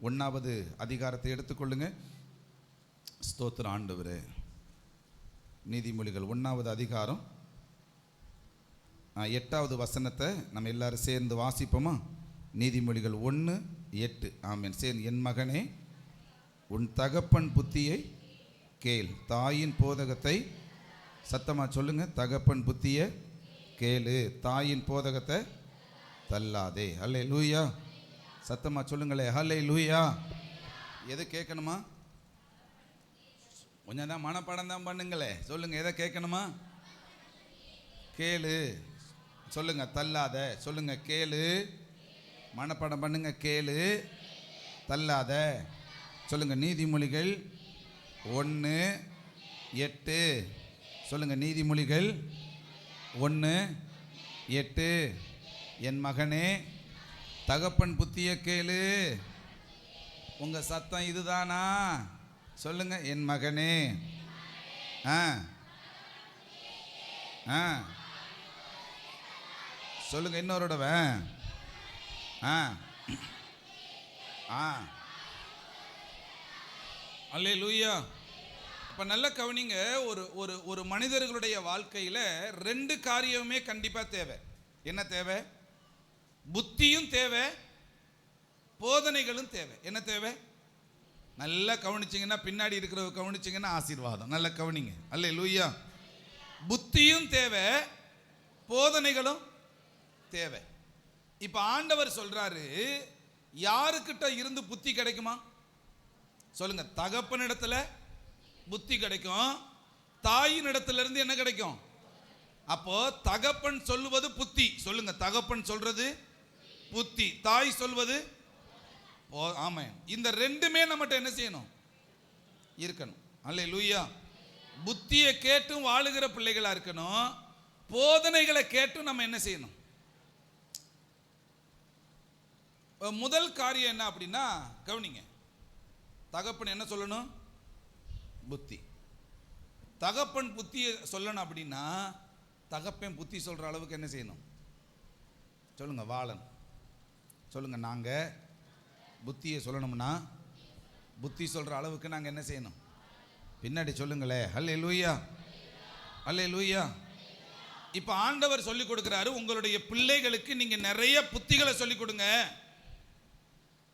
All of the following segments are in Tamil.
1வது அதிகாரத்தை எடுத்துக்கொள்ளுங்க. ஸ்தோத்திர ஆண்டவரே. நீதிமொழிகள் 1வது அதிகாரம் 8வது வசனத்தை நம்ம எல்லாரும் சேர்ந்து வாசிப்போமா? நீதிமொழிகள் 1:8. ஆமென். சேர்ந்து, என் மகனே, உன் தகப்பன் புத்தியை கேள், தாயின் போதகத்தை, சத்தமா சொல்லுங்க, தகப்பன் புத்தியை கேளு, தாயின் போதகத்தை தள்ளாதே. அல்லேலூயா. சத்தமா சொல்லுங்களே, அல்லேலூயா. எது கேட்கணுமா? கொஞ்சம் தான் மனப்பாடம் தான் பண்ணுங்களே. சொல்லுங்க, எதை கேட்கணுமா? கேளு. சொல்லுங்க, தள்ளாத. சொல்லுங்க, கேளு. மனப்பாடம் பண்ணுங்க, கேளு, தள்ளாத. சொல்லுங்க, நீதிமொழிகள் 1:8. சொல்லுங்க, நீதிமொழிகள் 1:8. என் மகனே, தகப்பன் புத்திய கேளு. உங்க சத்தம் இதுதானா? சொல்லுங்க, என் மகனே. சொல்லுங்க இன்னொருடவ. அல்லேலூயா. இப்ப நல்ல கவனிங்க. ஒரு மனிதர்களுடைய வாழ்க்கையில 2 காரியமே கண்டிப்பா தேவை. என்ன தேவை? புத்தியும் தேவை, போதனைகளும் தேவை. என்ன தேவை? நல்லா கவனிச்சிங்கன்னா, பின்னாடி இருக்கிற கவனிச்சிங்கன்னா ஆசீர்வாதம். நல்லா கவனிங்க. அல்லேலூயா. புத்தியும் தேவை, போதனைகளும் தேவை. இப்ப ஆண்டவர் சொல்றாரு, யாருக்கிட்ட இருந்து புத்தி கிடைக்குமா? சொல்லுங்க, தகப்பனிடத்துல புத்தி கிடைக்கும், தாயின் இடத்துல இருந்து என்ன கிடைக்கும்? அப்போ தகப்பன் சொல்லுவது புத்தி. சொல்லுங்க, தகப்பன் சொல்றது புத்தி, தாய் சொல்வது. ஆமென். இந்த 2மே நம்மகிட்ட என்ன செய்யணும்? இருக்கணும். அல்லேலூயா. புத்தியை கேட்டும் வாழுகிற பிள்ளைகளா இருக்கணும், போதனைகளை கேட்டும் நம்ம என்ன செய்யணும்? முதல் காரியம் என்ன அப்படின்னா, கவனிங்க, தகப்பன் என்ன சொல்லணும்? புத்தி. தகப்பன் புத்தியை சொல்லணும் அப்படின்னா, தகப்பன் புத்தி சொல்ற அளவுக்கு என்ன செய்யணும்? சொல்லுங்க, வாழணும். சொல்லுங்க, நாங்க புத்தியை சொல்லணும்னா, புத்தி சொல்ற அளவுக்கு நாங்க என்ன செய்யணும்? பின்னாடி சொல்லுங்களே, அல்லேலூயா, அல்லேலூயா. இப்ப ஆண்டவர் சொல்லி கொடுக்கிறாரு, உங்களுடைய பிள்ளைகளுக்கு நீங்க நிறைய புத்திகளை சொல்லி கொடுங்க,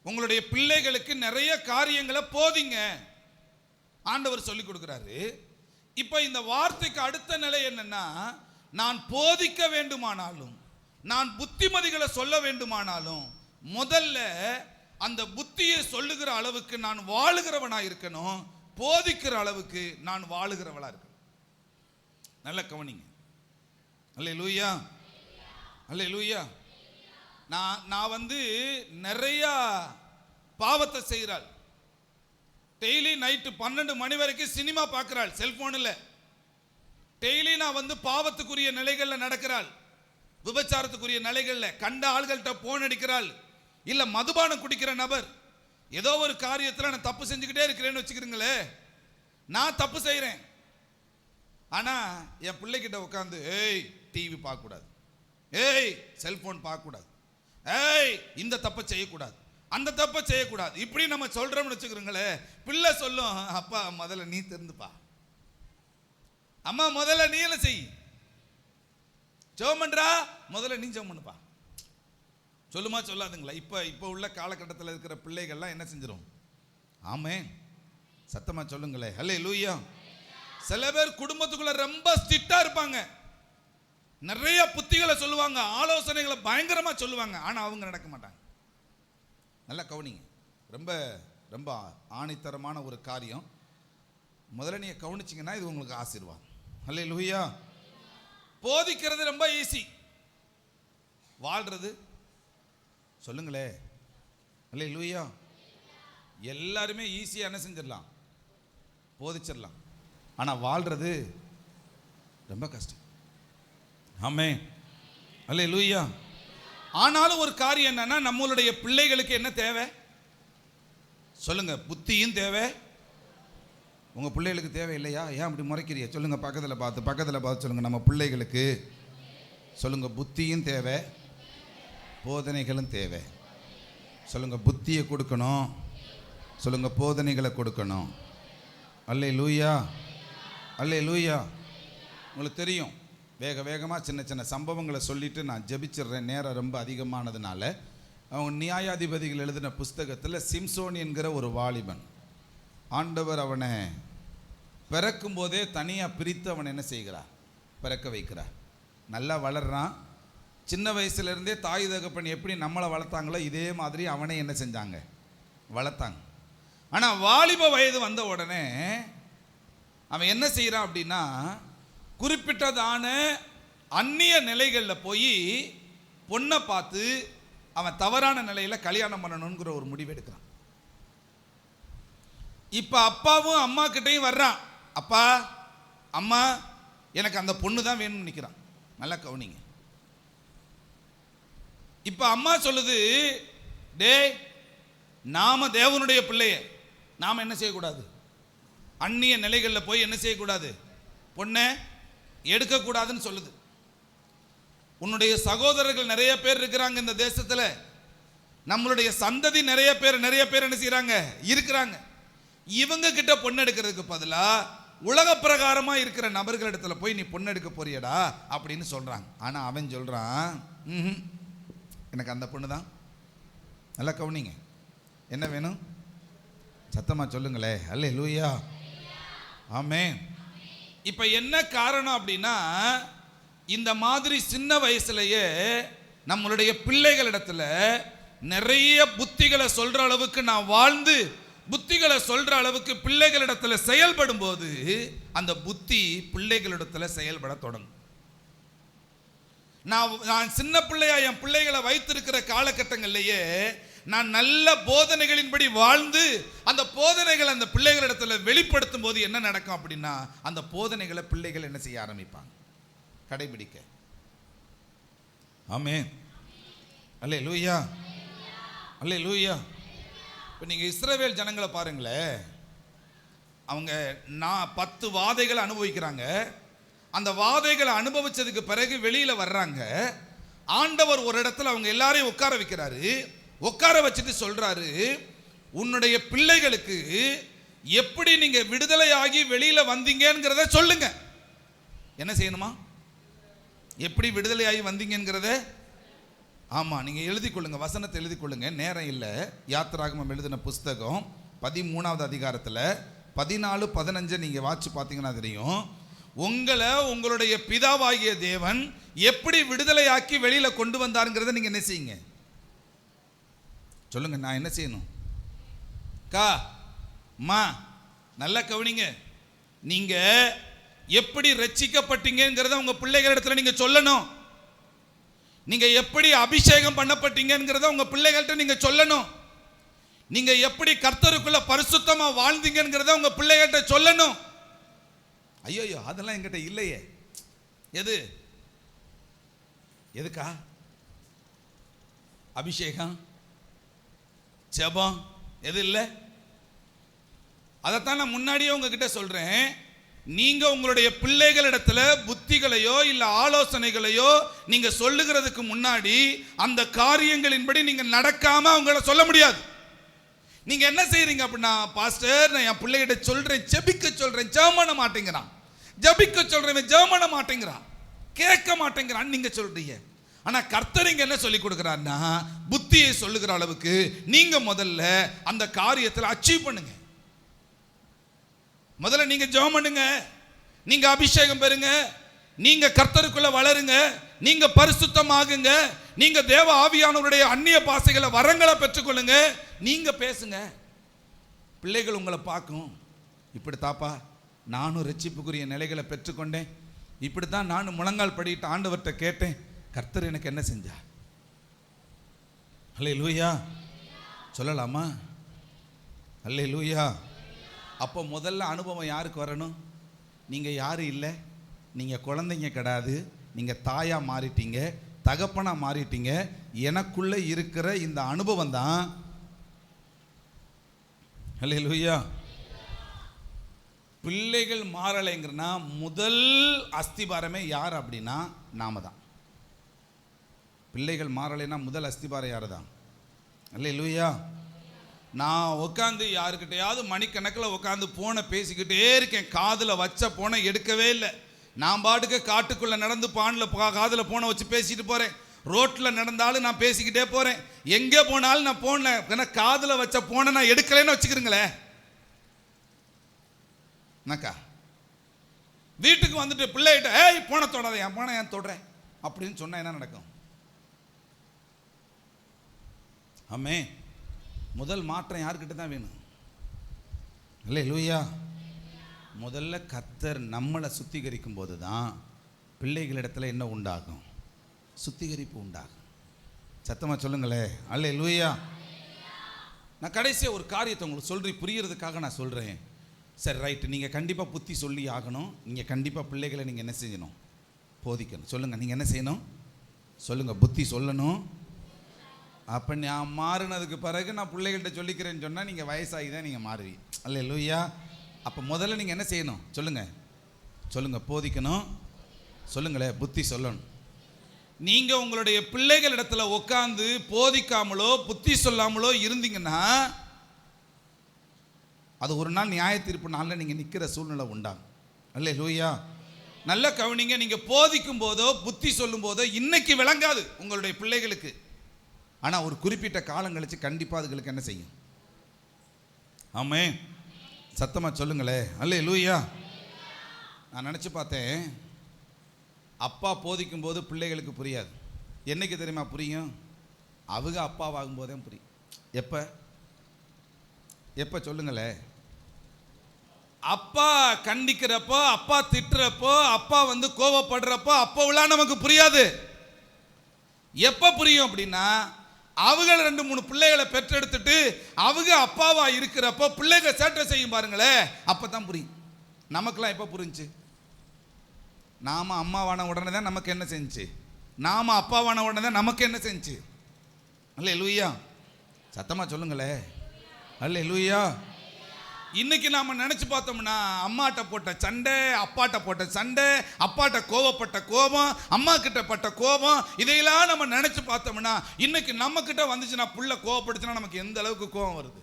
உங்களுடைய பிள்ளைகளுக்கு நிறைய காரியங்களை போதிங்க. ஆண்டவர் சொல்லி கொடுக்கிறாரு. இப்ப இந்த வார்த்தைக்கு அடுத்த நிலை என்னன்னா, நான் போதிக்க வேண்டுமானாலும், நான் புத்திமதிகளை சொல்ல வேண்டுமானாலும், முதல்ல அந்த புத்தியை சொல்லுகிற அளவுக்கு நான் வாழுகிறவனா இருக்கணும், போதிக்கிற அளவுக்கு நான் வாழுகிறவளா இருக்கணும். நல்ல கவனிங்க. அல்லேலூயா, அல்லேலூயா. நான் நிறைய பாவத்தை செய்கிறாள். டெய்லி நைட்டு 12 மணி வரைக்கும் சினிமா பார்க்கிறாள் செல்போனில். டெய்லி நான் பாவத்துக்குரிய நிலைகளில் நடக்கிறாள், விபச்சாரத்துக்குரிய நிலைகளில், கண்ட ஆள்கள்கிட்ட போன் அடிக்கிறாள். இல்ல மதுபானம் குடிக்கிற நபர், ஏதோ ஒரு காரியத்தில் நான் தப்பு செஞ்சுக்கிட்டே இருக்கிறேன்னு வச்சுக்கிறீங்களே, நான் தப்பு செய்கிறேன். ஆனா என் பிள்ளைகிட்ட உட்காந்து, ஏய் டிவி பார்க்க கூடாது, ஏய் செல்போன் பார்க்க கூடாது, ஏய் இந்த தப்பை செய்யக்கூடாது, அந்த தப்பை செய்யக்கூடாது, இப்படி நம்ம சொல்றோம்னு வச்சுக்கிறீங்களே, பிள்ளை சொல்லும், அப்பா முதல்ல நீ தெரிந்துப்பா, அம்மா முதல்ல நீ என்ன செய், ஜெபம் பண்றா, முதல்ல நீ ஜெபம் பண்ணுப்பா. சொல்லுமா சொல்லாதுங்களா? இப்ப உள்ள காலகட்டத்தில் இருக்கிற பிள்ளைகள்லாம் என்ன செஞ்சிடும்? ஆமென். சத்தமா சொல்லுங்களே, அல்லேலூயா. சில பேர் குடும்பத்துக்குள்ள ரொம்ப ஸ்ட்ரிக்டா இருப்பாங்க, நிறைய புத்திகளை சொல்லுவாங்க, ஆலோசனைகளை பயங்கரமா சொல்லுவாங்க, ஆனா அவங்க நடக்க மாட்டாங்க. நல்லா கவனிங்க. ரொம்ப ரொம்ப ஆணித்தரமான ஒரு காரியம். முதல்ல நீங்க கவனிச்சிங்கன்னா இது உங்களுக்கு ஆசீர்வாதம். அல்லேலூயா. போதிக்கிறது ரொம்ப ஈஸி, வாழ்றது சொல்லுங்களே, அல்லேலூயா. எல்லாருமே ஈஸியா என்ன செஞ்சிடலாம்? போதிச்சிடலாம். ஆனா வாழ்றது ரொம்ப கஷ்டம். ஆமென், அல்லேலூயா. ஆனாலும் ஒரு காரியம் என்னன்னா, நம்மளுடைய பிள்ளைகளுக்கு என்ன தேவை? சொல்லுங்க, புத்தியும் தேவை. உங்க பிள்ளைகளுக்கு தேவை இல்லையா? ஏன் அப்படி முறைக்கிறீங்க? சொல்லுங்க, பக்கத்தில் பார்த்து சொல்லுங்க, நம்ம பிள்ளைகளுக்கு சொல்லுங்க, புத்தியும் தேவை, போதனைகளும் தேவை. சொல்லுங்க, புத்தியை கொடுக்கணும். சொல்லுங்க, போதனைகளை கொடுக்கணும். அல்லேலூயா, அல்லேலூயா. உங்களுக்கு தெரியும், வேகமாக சின்ன சின்ன சம்பவங்களை சொல்லிட்டு நான் ஜெபிச்சிடுறேன், நேரம் ரொம்ப அதிகமானதுனால. அவங்க நியாயாதிபதிகள் எழுதின புஸ்தகத்தில் சிம்சோன் என்கிற ஒரு வாலிபன், ஆண்டவர் அவனை பிறக்கும் போதே தனியாக பிரித்து அவனை என்ன செய்கிறார்? பிறக்க வைக்கிறார். நல்லா வளர்றான். சின்ன வயசுலேருந்தே தாய் தகப்பன் எப்படி நம்மளை வளர்த்தாங்களோ இதே மாதிரி அவனை என்ன செஞ்சாங்க? வளர்த்தாங்க. ஆனால் வாலிப வயது வந்த உடனே அவன் என்ன செய்கிறான் அப்படின்னா, குறிப்பிட்டதான அந்நிய நிலைகளில் போய் பொண்ணை பார்த்து அவன் தவறான நிலையில் கல்யாணம் பண்ணணுங்கிற ஒரு முடிவு எடுக்கிறான். இப்போ அப்பாவும் அம்மா கிட்டையும் வர்றான். அப்பா, அம்மா, எனக்கு அந்த பொண்ணு தான் வேணும்னு நிற்கிறான். நல்லா கவனிங்க. இப்போ அம்மா சொல்லுது, டே, நாம தேவனுடைய பிள்ளைய, நாம் என்ன செய்யக்கூடாது? அந்நிய நிலைகளில் போய் என்ன செய்யக்கூடாது? பொண்ணை எடுக்கக்கூடாதுன்னு சொல்லுது. உன்னுடைய சகோதரர்கள் நிறைய பேர் இருக்கிறாங்க இந்த தேசத்தில். நம்மளுடைய சந்ததி நிறைய பேர் என்ன செய்யறாங்க? இருக்கிறாங்க. இவங்க கிட்ட பொண்ணு எடுக்கிறதுக்கு பதிலாக உலக பிரகாரமா இருக்கிற நபர்களிடத்துல போய் நீ பொண்ணு எடுக்க போறியடா அப்படின்னு சொல்றாங்க. ஆனா அவன் சொல்றான், எனக்கு அந்த பொண்ணு தான். நல்லா கவனிங்க, என்ன வேணும்? சத்தமா சொல்லுங்களே, அல்லேலூயா, ஆமென். இப்ப என்ன காரணம் அப்படின்னா, இந்த மாதிரி சின்ன வயசுலயே நம்மளுடைய பிள்ளைகளிடத்துல நிறைய புத்திகளை சொல்ற அளவுக்கு நான் வாழ்ந்து புத்திகளை சொல்ற அளவுக்கு பிள்ளைகளிடத்துல செயல்படும் போது அந்த புத்தி பிள்ளைகளிடத்துல செயல்பட தொடங்கும். நான் சின்ன பிள்ளையா என் பிள்ளைகளை வைத்திருக்கிற காலகட்டங்கள்லயே நான் நல்ல போதனைகளின்படி வாழ்ந்து அந்த போதனைகளை அந்த பிள்ளைகளிடத்துல வெளிப்படுத்தும் போது என்ன நடக்கும் அப்படின்னா, அந்த போதனைகளை பிள்ளைகள் என்ன செய்ய ஆரம்பிப்பாங்க? கடைபிடிக்க. ஆமென், அல்லேலூயா, அல்லேலூயா. இப்போ நீங்கள் இஸ்ரவேல் ஜனங்களை பாருங்களேன், அவங்க 10 வாதைகளை அனுபவிக்கிறாங்க. அந்த வாதைகளை அனுபவிச்சதுக்கு பிறகு வெளியில் வர்றாங்க. ஆண்டவர் ஒரு இடத்துல அவங்க எல்லாரையும் உட்கார வைக்கிறாரு. உட்கார வச்சுட்டு சொல்றாரு, உன்னுடைய பிள்ளைகளுக்கு எப்படி நீங்க விடுதலையாகி வெளியில வந்தீங்கிறத சொல்லுங்க. என்ன செய்யணுமா? எப்படி விடுதலையாகி வந்தீங்கிறத, ஆமா, நீங்க எழுதி கொள்ளுங்க, வசனத்தை எழுதி கொள்ளுங்க. நேரம் இல்லை. யாத்திராகமம் எழுதின புஸ்தகம் 13வது அதிகாரத்தில் 14-15 நீங்க வாட்சி பார்த்தீங்கன்னா தெரியும். உங்களை உங்களுடைய பிதாவாகிய தேவன் எப்படி விடுதலையாக்கி வெளியில கொண்டு வந்தாருங்கிறத நீங்க என்ன செய்யுங்க? சொல்லுங்க. நான் என்ன செய்யணும்? கா மா நல்லா கவனிங்க. நீங்க எப்படி ரட்சிக்கப்பட்டீங்கிறத உங்க பிள்ளைகளிடத்துல நீங்க சொல்லணும். நீங்க எப்படி அபிஷேகம் பண்ணப்பட்டீங்கிறத உங்க பிள்ளைகள்கிட்ட நீங்க சொல்லணும். நீங்க எப்படி கர்த்தருக்குள்ள பரிசுத்தமா வாழ்ந்தீங்கிறத உங்க பிள்ளைகள்கிட்ட சொல்லணும். ஐயோ, அதெல்லாம் என்கிட்ட இல்லையே. எதுக்கா? அபிஷேகம், ஜெபம் எது இல்லை? அதைத்தான் நான் முன்னாடியே உங்ககிட்ட சொல்றேன். நீங்க உங்களுடைய பிள்ளைகளிடத்துல புத்திகளையோ இல்ல ஆலோசனைகளையோ நீங்க சொல்லுகிறதுக்கு முன்னாடி அந்த காரியங்களின்படி நீங்க நடக்காம அவங்கள சொல்ல முடியாது. நீங்க என்ன செய்றீங்க அப்படின்னா, பாஸ்டர் நான் என் பிள்ளைகிட்ட சொல்றேன், ஜெபிக்க சொல்றேன், ஜெபம் பண்ண மாட்டேங்கிறான். ஜெபிக்க சொல்றேன், ஜெபம் பண்ண மாட்டேங்கிறான், கேட்க மாட்டேங்கிறான் நீங்க சொல்றீங்க. ஆனா கர்த்தர் இங்க என்ன சொல்லி கொடுக்கிறார்னா, புத்தியை சொல்லுகிற அளவுக்கு நீங்க முதல்ல அந்த காரியத்தில் அச்சீவ் பண்ணுங்க. முதல்ல நீங்க ஜெபம் பண்ணுங்க, நீங்க அபிஷேகம் பெறுங்க, நீங்க கர்த்தருக்குள்ள வளருங்க, நீங்க பரிசுத்தமாகுங்க, நீங்க தேவ ஆவியானவருடைய அந்நிய பாஷைகளை வரங்களை பெற்றுக்கொள்ளுங்க, நீங்க பேசுங்க. பிள்ளைகள் உங்களை பார்க்கும், இப்படி தாப்பா நானும் ரட்சிப்புக்குரிய நிலைகளை பெற்றுக்கொண்டேன், இப்படித்தான் நானும் முழங்கால் படிட்டு ஆண்டவர்கிட்ட கேட்டேன், கர்த்தர் எனக்கு என்ன செஞ்சா? அல்லேலூயா சொல்லலாமா? அல்லேலூயா. அப்போ முதல்ல அனுபவம் யாருக்கு வரணும்? நீங்கள் யாரும் இல்லை, நீங்கள் குழந்தைங்க கிடையாது, நீங்கள் தாயாக மாறிட்டீங்க, தகப்பனாக மாறிட்டீங்க. எனக்குள்ளே இருக்கிற இந்த அனுபவம் தான். அல்லேலூயா. பிள்ளைகள் மாறலைங்கிறனா முதல் அஸ்திபாரமே யார் அப்படின்னா நாம தான். பிள்ளைகள் மாறலைன்னா முதல் அஸ்திபாரம் யார் தான்? அல்லேலூயா. நான் உட்காந்து யாருக்கிட்டையாவது மணிக்கணக்கில் உட்காந்து போனை பேசிக்கிட்டே இருக்கேன், காதில் வச்ச போனை எடுக்கவே இல்லை. நான் பாட்டுக்கு காட்டுக்குள்ளே நடந்து பானில் காதில் போனை வச்சு பேசிட்டு போகிறேன். ரோட்டில் நடந்தாலும் நான் பேசிக்கிட்டே போகிறேன். எங்கே போனாலும் நான் போன காதில் வச்ச போனை நான் எடுக்கலைன்னு வச்சுக்கிறீங்களேன். என்னக்கா வீட்டுக்கு வந்துட்டு பிள்ளைகிட்ட ஏய் போனை தொடாத, என் போனை ஏன் தொடுறேன் அப்படின்னு சொன்னால் என்ன நடக்கும்? ஆமே, முதல் மாற்றம் யாருக்கிட்ட தான் வேணும்? அல்லேலூயா. முதல்ல கர்த்தர் நம்மளை சுத்திகரிக்கும் போது தான் பிள்ளைகளிடத்தில் என்ன உண்டாகும்? சுத்திகரிப்பு உண்டாகும். சத்தமாக சொல்லுங்களே அல்லேலூயா. நான் கடைசியாக ஒரு காரியத்தை உங்களுக்கு சொல்லி புரியறதுக்காக நான் சொல்கிறேன். சரி ரைட்டு, நீங்கள் கண்டிப்பாக புத்தி சொல்லி ஆகணும். நீங்கள் கண்டிப்பாக பிள்ளைகளை நீங்கள் என்ன செய்யணும்? போதிக்கணும். சொல்லுங்கள், நீங்கள் என்ன செய்யணும்? சொல்லுங்கள், புத்தி சொல்லணும். அப்போ நான் மாறினதுக்கு பிறகு நான் பிள்ளைகள்கிட்ட சொல்லிக்கிறேன்னு சொன்னால் நீங்கள் வயசாகி தான் நீங்கள் மாறுவீங்க. அல்லேலூயா. அப்போ முதல்ல நீங்கள் என்ன செய்யணும்? சொல்லுங்கள் சொல்லுங்கள், போதிக்கணும். சொல்லுங்களேன், புத்தி சொல்லணும். நீங்கள் உங்களுடைய பிள்ளைகளிடத்தில் உட்காந்து போதிக்காமலோ புத்தி சொல்லாமலோ இருந்தீங்கன்னா அது ஒரு நாள் நியாய தீர்ப்பு நாளில் நீங்கள் நிற்கிற சூழ்நிலை உண்டாகும். அல்லேலூயா. நல்ல கவனிங்க, நீங்கள் போதிக்கும் போதோ புத்தி சொல்லும் போதோ இன்னைக்கு விளங்காது உங்களுடைய பிள்ளைகளுக்கு. ஆனால் ஒரு குறிப்பிட்ட காலம் கழிச்சு கண்டிப்பாக அதுகளுக்கு என்ன செய்யும்? ஆமே, சத்தமாக சொல்லுங்களே அல்லேலூயா. நான் நினச்சி பார்த்தேன், அப்பா போதிக்கும் போது பிள்ளைகளுக்கு புரியாது. என்னைக்கு தெரியுமா புரியும்? அவங்க அப்பாவாகும் போதே புரியும். எப்போ எப்போ சொல்லுங்களே? அப்பா கண்டிக்கிறப்போ, அப்பா திட்டுறப்போ, அப்பா வந்து கோபப்படுறப்போ அப்போவெல்லாம் நமக்கு புரியாது. எப்போ புரியும் அப்படின்னா, அவங்க 2-3 பிள்ளைகளை பெற்றெடுத்துட்டு அவங்க அப்பாவா இருக்கிறப்போ பிள்ளைங்க சேட்டை செய்யும் பாருங்களே, அப்போ தான் புரியும். நமக்கெல்லாம் எப்போ புரிஞ்சு? நாம அம்மாவான உடனே தான் நமக்கு என்ன செஞ்சு? நாம அப்பாவான உடனே தான் நமக்கு என்ன செஞ்சு? அல்லேலூயா. சத்தமாக சொல்லுங்களே அல்லேலூயா. இன்னைக்கு நாம நினைச்சு பார்த்தோம்னா, அம்மாட்ட போட்ட சண்டை, அப்பாட்ட போட்ட சண்டை, அப்பாட்ட கோவப்பட்ட கோபம், அம்மா கிட்ட பட்ட கோபம், இதையெல்லாம் நம்ம நினைச்சு பார்த்தோம்னா இன்னைக்கு நம்ம கிட்ட வந்துச்சுன்னா, புள்ள கோவப்படுச்சுன்னா நமக்கு எந்த அளவுக்கு கோபம் வருது.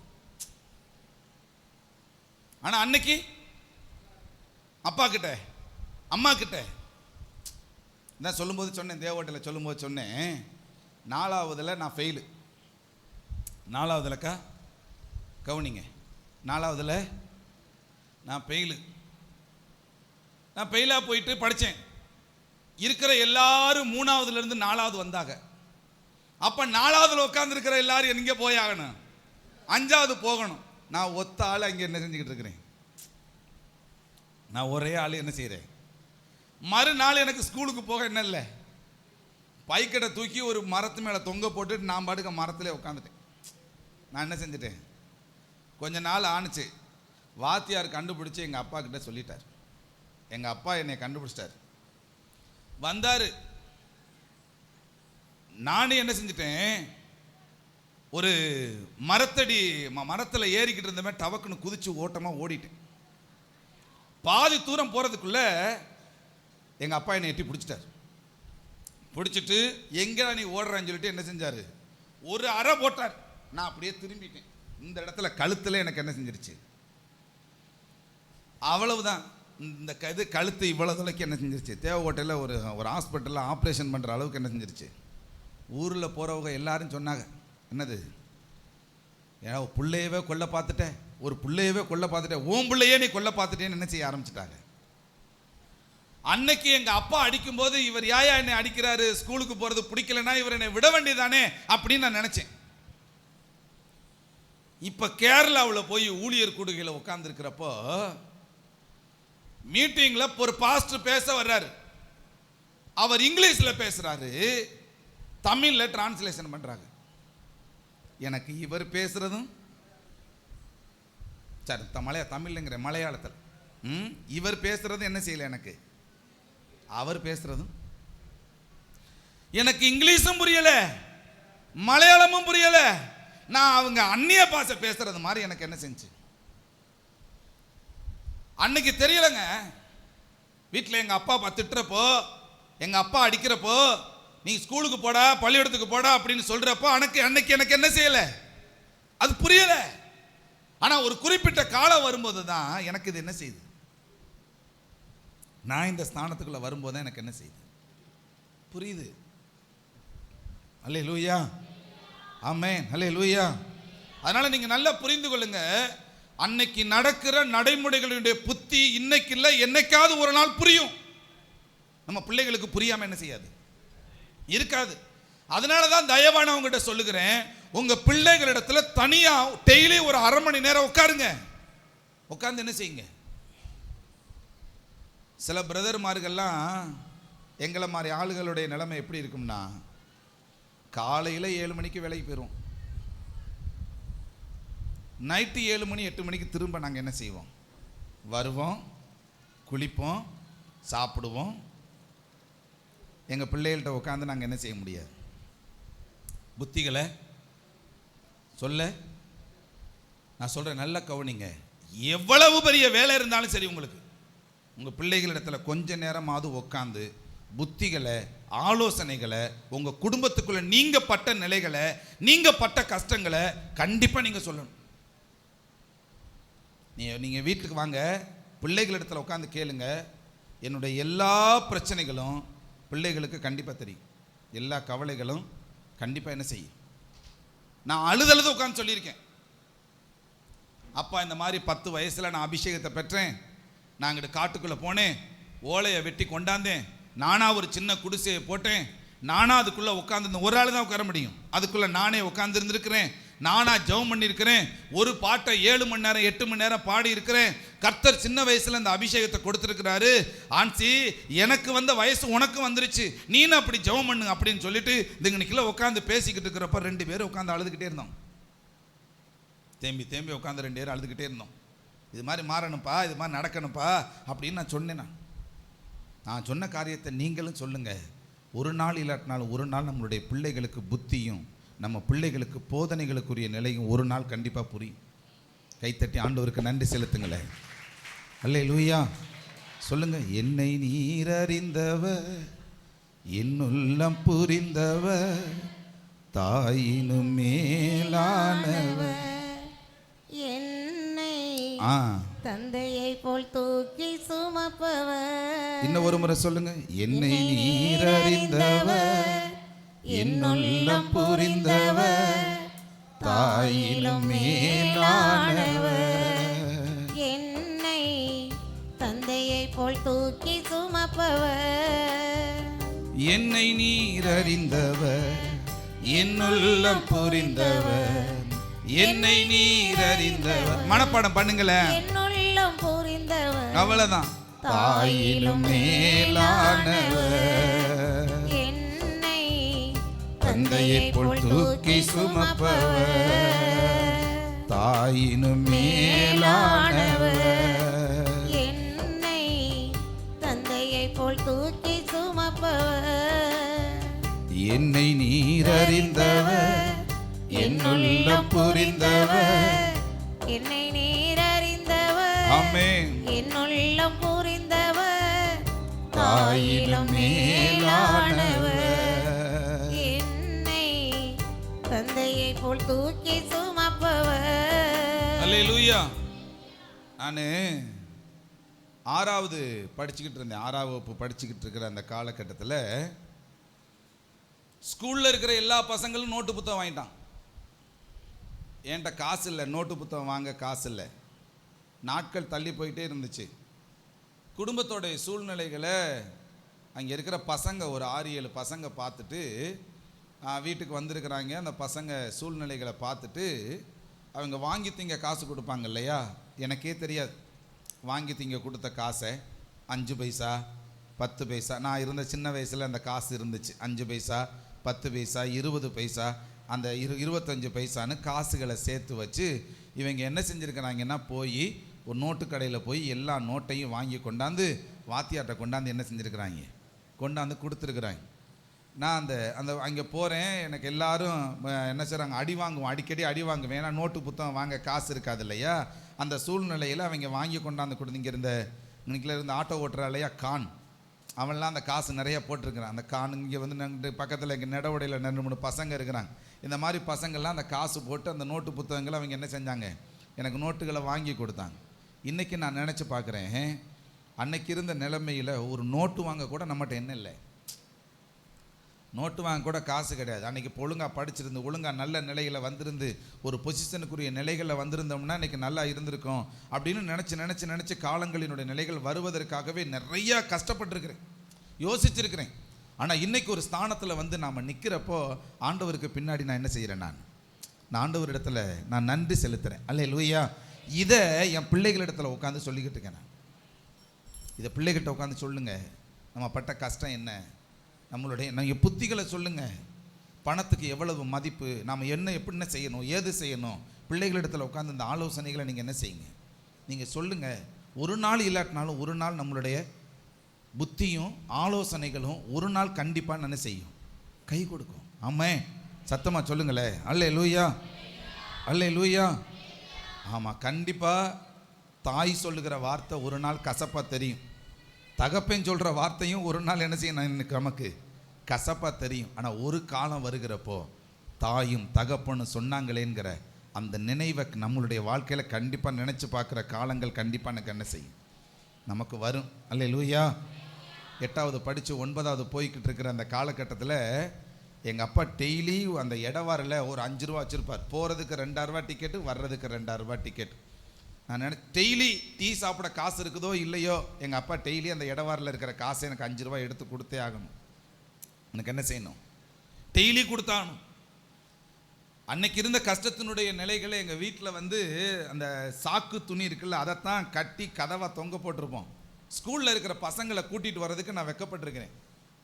ஆனா அன்னைக்கு அப்பா கிட்ட அம்மா கிட்ட நான் சொல்லும்போது சொன்னேன், தேவோட்டில் சொல்லும்போது சொன்னேன், 4வதுல நான் ஃபெயிலு. 4வதுலக்கா கவுனிங்க, 4வதுல நான் ஃபெயிலு. நான் ஃபெயிலாக போயிட்டு படித்தேன். இருக்கிற எல்லாரும் 3வதுலேருந்து 4வது வந்தாங்க. அப்போ 4வதுல உட்காந்துருக்கிற எல்லாரும் எங்கே போயாகணும்? 5வது போகணும். நான் ஒத்த ஆள் அங்கே என்ன செஞ்சுக்கிட்டு இருக்கிறேன்? நான் ஒரே ஆள் என்ன செய்கிறேன்? மறுநாள் எனக்கு ஸ்கூலுக்கு போக என்ன இல்லை, பைக்கடை தூக்கி ஒரு மரத்து மேலே தொங்க போட்டுட்டு நான் பாட்டுக்க மரத்திலே உட்காந்துட்டேன். நான் என்ன செஞ்சுட்டேன்? கொஞ்ச நாள் ஆணுச்சு, வாத்தியார் கண்டுபிடிச்சி எங்கள் அப்பா கிட்ட சொல்லிட்டார். எங்கள் அப்பா என்னை கண்டுபிடிச்சிட்டார், வந்தார். நானும் என்ன செஞ்சிட்டேன், ஒரு மரத்தடி மரத்தில் ஏறிக்கிட்டு இருந்த மாதிரி டவக்குன்னு குதிச்சு ஓட்டமாக ஓடிட்டேன். பாதி தூரம் போகிறதுக்குள்ள எங்கள் அப்பா என்னை எட்டி பிடிச்சிட்டார். பிடிச்சிட்டு எங்கே நீ ஓடுறான்னு சொல்லிட்டு என்ன செஞ்சார், ஒரு அறை போட்டார். நான் அப்படியே திரும்பிட்டேன். இந்த இடத்துல கழுத்தில் எனக்கு என்ன செஞ்சிருச்சு, அவ்வளவுதான். இந்த இது கழுத்து இவ்வளோ தொலைக்கு என்ன செஞ்சிருச்சு, தேவகோட்டையில் ஒரு ஹாஸ்பிட்டலில் ஆப்ரேஷன் பண்ணுற அளவுக்கு என்ன செஞ்சிருச்சு. ஊரில் போகிறவங்க எல்லாரும் சொன்னாங்க, என்னது ஏன்னா பிள்ளையவே கொல்ல பார்த்துட்டேன், ஒரு பிள்ளையவே கொல்ல பார்த்துட்டேன், ஓம் பிள்ளையே நீ கொல்ல பார்த்துட்டேன்னு என்ன செய்ய ஆரம்பிச்சிட்டாங்க. அன்னைக்கு எங்கள் அப்பா அடிக்கும்போது, இவர் யாயா என்னை அடிக்கிறாரு, ஸ்கூலுக்கு போகிறது பிடிக்கலன்னா இவர் என்னை விட வேண்டியதானே அப்படின்னு நான் நினச்சேன். இப்போ கேரளாவில் போய் ஊழியர் கூடுகையில் உட்காந்துருக்கிறப்போ மீட்டிங்கில் ஒரு பாஸ்டர் பேச வர்றாரு. அவர் இங்கிலீஷில் பேசுகிறாரு, தமிழில் டிரான்ஸ்லேஷன் பண்ணுறாங்க. எனக்கு இவர் பேசுகிறதும் சரி தமிழ்ங்கிற மலையாளத்தில் இவர் பேசுகிறது என்ன செய்யலை, எனக்கு அவர் பேசுறதும் எனக்கு இங்கிலீஷும் புரியல, மலையாளமும் புரியல. நான் அவங்க அந்நிய பாஷை பேசுறது மாதிரி எனக்கு என்ன செஞ்சு. அன்னைக்கு தெரியலங்க, வீட்டில் எங்கள் அப்பா திட்டுறப்போ, எங்கள் அப்பா அடிக்கிறப்போ, நீ ஸ்கூலுக்கு போடா, பள்ளிக்கூடத்துக்கு போடா அப்படின்னு சொல்றப்போ அன்னைக்கு எனக்கு என்ன செய்யல, அது புரியல. ஆனா ஒரு குறிப்பிட்ட காலம் வரும்போது தான் எனக்கு இது என்ன செய்யுது, நான் இந்த ஸ்தானத்துக்குள்ள வரும்போது தான் எனக்கு என்ன செய்யுது, புரியுது. அல்லேலூயா, ஆமென், அல்லேலூயா. அதனால நீங்க நல்லா புரிந்து கொள்ளுங்க, அன்னைக்கு நடக்கிற நடைமுறைகளுடைய புத்தி இன்னைக்கு இல்லை, என்னைக்காவது ஒரு நாள் புரியும். நம்ம பிள்ளைகளுக்கு புரியாம என்ன செய்யாது, இருக்காது. அதனாலதான் தயவான உங்ககிட்ட சொல்லுகிறேன், உங்க பிள்ளைகளிடத்துல தனியா டெய்லி ஒரு அரை மணி நேரம் உட்காருங்க. உட்கார்ந்து என்ன செய்யுங்க. சில பிரதர்மார்கள்லாம் எங்களை மாதிரி ஆளுகளுடைய நிலைமை எப்படி இருக்கும்னா, காலையில் 7 மணிக்கு வேலைக்கு போயிடுவோம், நைட்டு 7 மணி 8 மணிக்கு திரும்ப நாங்கள் என்ன செய்வோம், வருவோம், குளிப்போம், சாப்பிடுவோம். எங்கள் பிள்ளைகள்கிட்ட உட்காந்து நாங்கள் என்ன செய்ய முடியாது, புத்திகளை சொல்ல. நான் சொல்கிறேன், நல்ல கவனிங்க. எவ்வளவு பெரிய வேலை இருந்தாலும் சரி, உங்களுக்கு உங்கள் பிள்ளைகளிடத்துல கொஞ்ச நேரமாவது உட்காந்து புத்திகளை, ஆலோசனைகளை, உங்கள் குடும்பத்துக்குள்ள நீங்கள் பட்ட நிலைகளை, நீங்கள் பட்ட கஷ்டங்களை கண்டிப்பாக நீங்கள் சொல்லணும். நீங்கள் வீட்டுக்கு வாங்க, பிள்ளைகளிடத்துல உட்காந்து கேளுங்க. என்னுடைய எல்லா பிரச்சனைகளும் பிள்ளைகளுக்கு கண்டிப்பாக தெரியும், எல்லா கவலைகளும் கண்டிப்பாக என்ன செய்யும். நான் அழுதழுது உட்காந்து சொல்லியிருக்கேன், அப்பா இந்த மாதிரி 10 வயசில் நான் அபிஷேகத்தை பெற்றேன், நான் அங்கிட்டு காட்டுக்குள்ளே போனேன், ஓலையை வெட்டி கொண்டாந்தேன், நானா ஒரு சின்ன குடிசையை போட்டேன், நானா அதுக்குள்ளே உட்காந்து, ஒரு ஆள் தான் உட்கார முடியும், அதுக்குள்ளே நானே உட்கார்ந்து இருந்திருக்கிறேன், நானா ஜெபம் பண்ணியிருக்கிறேன், ஒரு பாட்டை 7 மணி நேரம் 8 மணி நேரம் பாடி இருக்கிறேன். கர்த்தர் சின்ன வயசுல அந்த அபிஷேகத்தை கொடுத்துருக்கிறாரு. ஆன்சி, எனக்கு வந்த வயசு உனக்கு வந்துருச்சு, நீனும் அப்படி ஜெபம் பண்ணு அப்படின்னு சொல்லிட்டு இதுங்கனிக்குள்ள உட்காந்து பேசிக்கிட்டு இருக்கிறப்ப 2 பேரும் உட்காந்து அழுதுகிட்டே இருந்தோம். தேம்பி உட்காந்து 2 பேரும் அழுதுகிட்டே இருந்தோம். இது மாதிரி மாறணும்ப்பா, இது மாதிரி நடக்கணும்ப்பா அப்படின்னு நான் சொன்னேன். நான் சொன்ன காரியத்தை நீங்களும் சொல்லுங்க. ஒரு நாள் இல்லாட்டினாலும் ஒரு நாள் நம்மளுடைய பிள்ளைகளுக்கு புத்தியும், நம்ம பிள்ளைகளுக்கு போதனைகளுக்குரிய நிலையும் ஒரு நாள் கண்டிப்பாக புரியும். கைத்தட்டி ஆண்டவருக்கு நன்றி செலுத்துங்களேன். அல்லேலூயா சொல்லுங்க. என்னை நீர் அறிந்தவர், என்னுள்ளம் புரிந்தவர், தாயினும் மேலானவர், என்னை தந்தையை போல் தூக்கி சுமப்பவர். இன்னும் ஒரு முறை சொல்லுங்க. என்னை நீர் அறிந்தவர், என்னுள்ளம் புரிந்தவர், தாயிலும் மேலானவர், என்னை தந்தையை போல் தூக்கி சுமப்பவர். என்னை நீர் அறிந்தவர், என்னுள்ளம் புரிந்தவர், என்னை நீர் அறிந்தவர். மனப்பாடம் பண்ணுங்களேன். என்னுள்ளம் புரிந்தவர், அவ்வளவுதான். தாயிலும் மேலானவர், தந்தையை போல் தூக்கி சுமப்பவர், தாயினும் மேலானவர், என்னை தந்தையை போல் தூக்கி சுமப்பவர். என்னை நீர் அறிந்தவர், என்னுள்ளம் புரிந்தவர், என்னை நீர் அறிந்தவர், ஆமென், என்னுள்ளம் புரிந்தவர், தாயிலும் மேலானவர், தந்தையை போல் தூக்கி சுமப்பவர். அல்லேலூயா. நான் 6வது படிச்சுக்கிட்டு இருந்தேன். 6ஆம் வகுப்பு படிச்சுக்கிட்டு இருக்கிற அந்த காலகட்டத்தில் ஸ்கூலில் இருக்கிற எல்லா பசங்களும் நோட்டு புத்தகம் வாங்கிட்டான். என்கிட்ட காசு இல்லை, நோட்டு புத்தகம் வாங்க காசு இல்லை. நாட்கள் தள்ளி போயிட்டே இருந்துச்சு. குடும்பத்தோடைய சூழ்நிலைகளை அங்கே இருக்கிற பசங்க ஒரு 6-7 பசங்க பார்த்துட்டு வீட்டுக்கு வந்திருக்கிறாங்க. அந்த பசங்க சூழ்நிலைகளை பார்த்துட்டு அவங்க வாங்கி திங்க காசு கொடுப்பாங்க இல்லையா, எனக்கே தெரியாது. வாங்கி திங்க கொடுத்த காசை 5 பைசா 10 பைசா, நான் இருந்த சின்ன வயசில் அந்த காசு இருந்துச்சு. 5 பைசா 10 பைசா 20 பைசா அந்த 25 பைசான்னு காசுகளை சேர்த்து வச்சு இவங்க என்ன செஞ்சுருக்கிறாங்கன்னா, போய் ஒரு நோட்டு கடையில் போய் எல்லா நோட்டையும் வாங்கி கொண்டாந்து வாத்தியார்ட்ட கொண்டாந்து என்ன செஞ்சுருக்கிறாங்க, கொண்டாந்து கொடுத்துருக்குறாங்க. நான் அந்த அங்கே போகிறேன். எனக்கு எல்லாரும் என்ன செய்கிறாங்க, அடி வாங்குவோம், அடிக்கடி அடி வாங்குவேன். ஏன்னா நோட்டு புத்தகம் வாங்க காசு இருக்காது இல்லையா. அந்த சூழ்நிலையில் அவங்க வாங்கி கொண்டாந்து கொடுத்தீங்க. இன்னைக்குல இருந்த ஆட்டோ ஓட்டுறா இல்லையா, கான், அவன்லாம் அந்த காசு நிறைய போட்டிருக்கிறான். அந்த இங்கே வந்து நாங்கள் பக்கத்தில் இங்கே நடவடையில் 2-3 பசங்க இருக்கிறாங்க. இந்த மாதிரி பசங்கள்லாம் அந்த காசு போட்டு அந்த நோட்டு புத்தகங்களை அவங்க என்ன செஞ்சாங்க, எனக்கு நோட்டுகளை வாங்கி கொடுத்தாங்க. இன்றைக்கி நான் நினச்சி பார்க்குறேன், அன்னைக்கு இருந்த நிலைமையில் ஒரு நோட்டு வாங்க கூட நம்மகிட்ட என்ன இல்லை. நோட்டு வாங்க கூட காசு கிடையாது. அன்றைக்கி இப்போ ஒழுங்காக படிச்சிருந்து ஒழுங்காக நல்ல நிலையில் வந்திருந்து ஒரு பொசிஷனுக்குரிய நிலைகளில் வந்திருந்தோம்னா இன்றைக்கி நல்லா இருந்திருக்கும் அப்படின்னு நினச்சி காலங்களினுடைய நிலைகள் வருவதற்காகவே நிறையா கஷ்டப்பட்டுருக்கிறேன், யோசிச்சிருக்கிறேன். ஆனால் இன்றைக்கி ஒரு ஸ்தானத்தில் வந்து நாம் நிற்கிறப்போ ஆண்டவருக்கு பின்னாடி நான் என்ன செய்கிறேன், நான் ஆண்டவரிடத்தில் நான் நன்றி செலுத்துகிறேன். அல்லேலூயா. இதை என் பிள்ளைகளிடத்தில் உட்காந்து சொல்லிக்கிட்டு இருக்கேன். நான் இதை பிள்ளைகிட்ட உட்காந்து சொல்லுங்கள், நம்ம பட்ட கஷ்டம் என்ன, நம்மளுடைய நீங்கள் புத்திகளை சொல்லுங்கள், பணத்துக்கு எவ்வளவு மதிப்பு, நாம் என்ன செய்யணும், ஏது செய்யணும். பிள்ளைகளிடத்தில் உட்காந்து இந்த ஆலோசனைகளை நீங்கள் என்ன செய்யுங்க, நீங்கள் சொல்லுங்கள். ஒரு நாள் இல்லாட்டினாலும் ஒரு நாள் நம்மளுடைய புத்தியும் ஆலோசனைகளும் ஒரு நாள் கண்டிப்பாக என்ன செய்யும், கை கொடுக்கும். ஆமாம், சத்தமாக சொல்லுங்களே. அல்லேலூயா, அல்லேலூயா. ஆமாம், கண்டிப்பாக தாய் சொல்லுகிற வார்த்தை ஒரு நாள் கசப்பாக தெரியும், தகப்பன் சொல்கிற வார்த்தையும் ஒரு நாள் என்ன செய்யணும், நமக்கு கசப்பாக தெரியும். ஆனால் ஒரு காலம் வருகிறப்போ தாயும் தகப்பனும் சொன்னாங்களேங்கிற அந்த நினைவை நம்மளுடைய வாழ்க்கையில் கண்டிப்பாக நினச்சி பார்க்குற காலங்கள் கண்டிப்பாக எனக்கு என்ன செய்யும், நமக்கு வரும். அல்லேலூயா. 8வது படித்து 9வது போய்கிட்டு இருக்கிற அந்த காலகட்டத்தில் எங்கள் அப்பா டெய்லி அந்த இடவாரில் ஒரு 5 ரூபா வச்சுருப்பார். போகிறதுக்கு 2000 ரூபா டிக்கெட்டு, வர்றதுக்கு 2000 ரூபா டிக்கெட். நான் டெய்லி டீ சாப்பிட காசு இருக்குதோ இல்லையோ, எங்கள் அப்பா டெய்லி அந்த இடவாரில் இருக்கிற காசை எனக்கு 5 ரூபா எடுத்து கொடுத்தே ஆகணும். எனக்கு என்ன செய்யணும், டெய்லி கொடுத்தாகணும். அன்னைக்கு இருந்த கஷ்டத்தினுடைய நிலைகளை எங்கள் வீட்டில் வந்து அந்த சாக்கு துணி இருக்குல்ல, அதைத்தான் கட்டி கதவை தொங்க போட்டிருப்போம். ஸ்கூலில் இருக்கிற பசங்களை கூட்டிகிட்டு வர்றதுக்கு நான் வெக்கப்பட்டிருக்கிறேன்.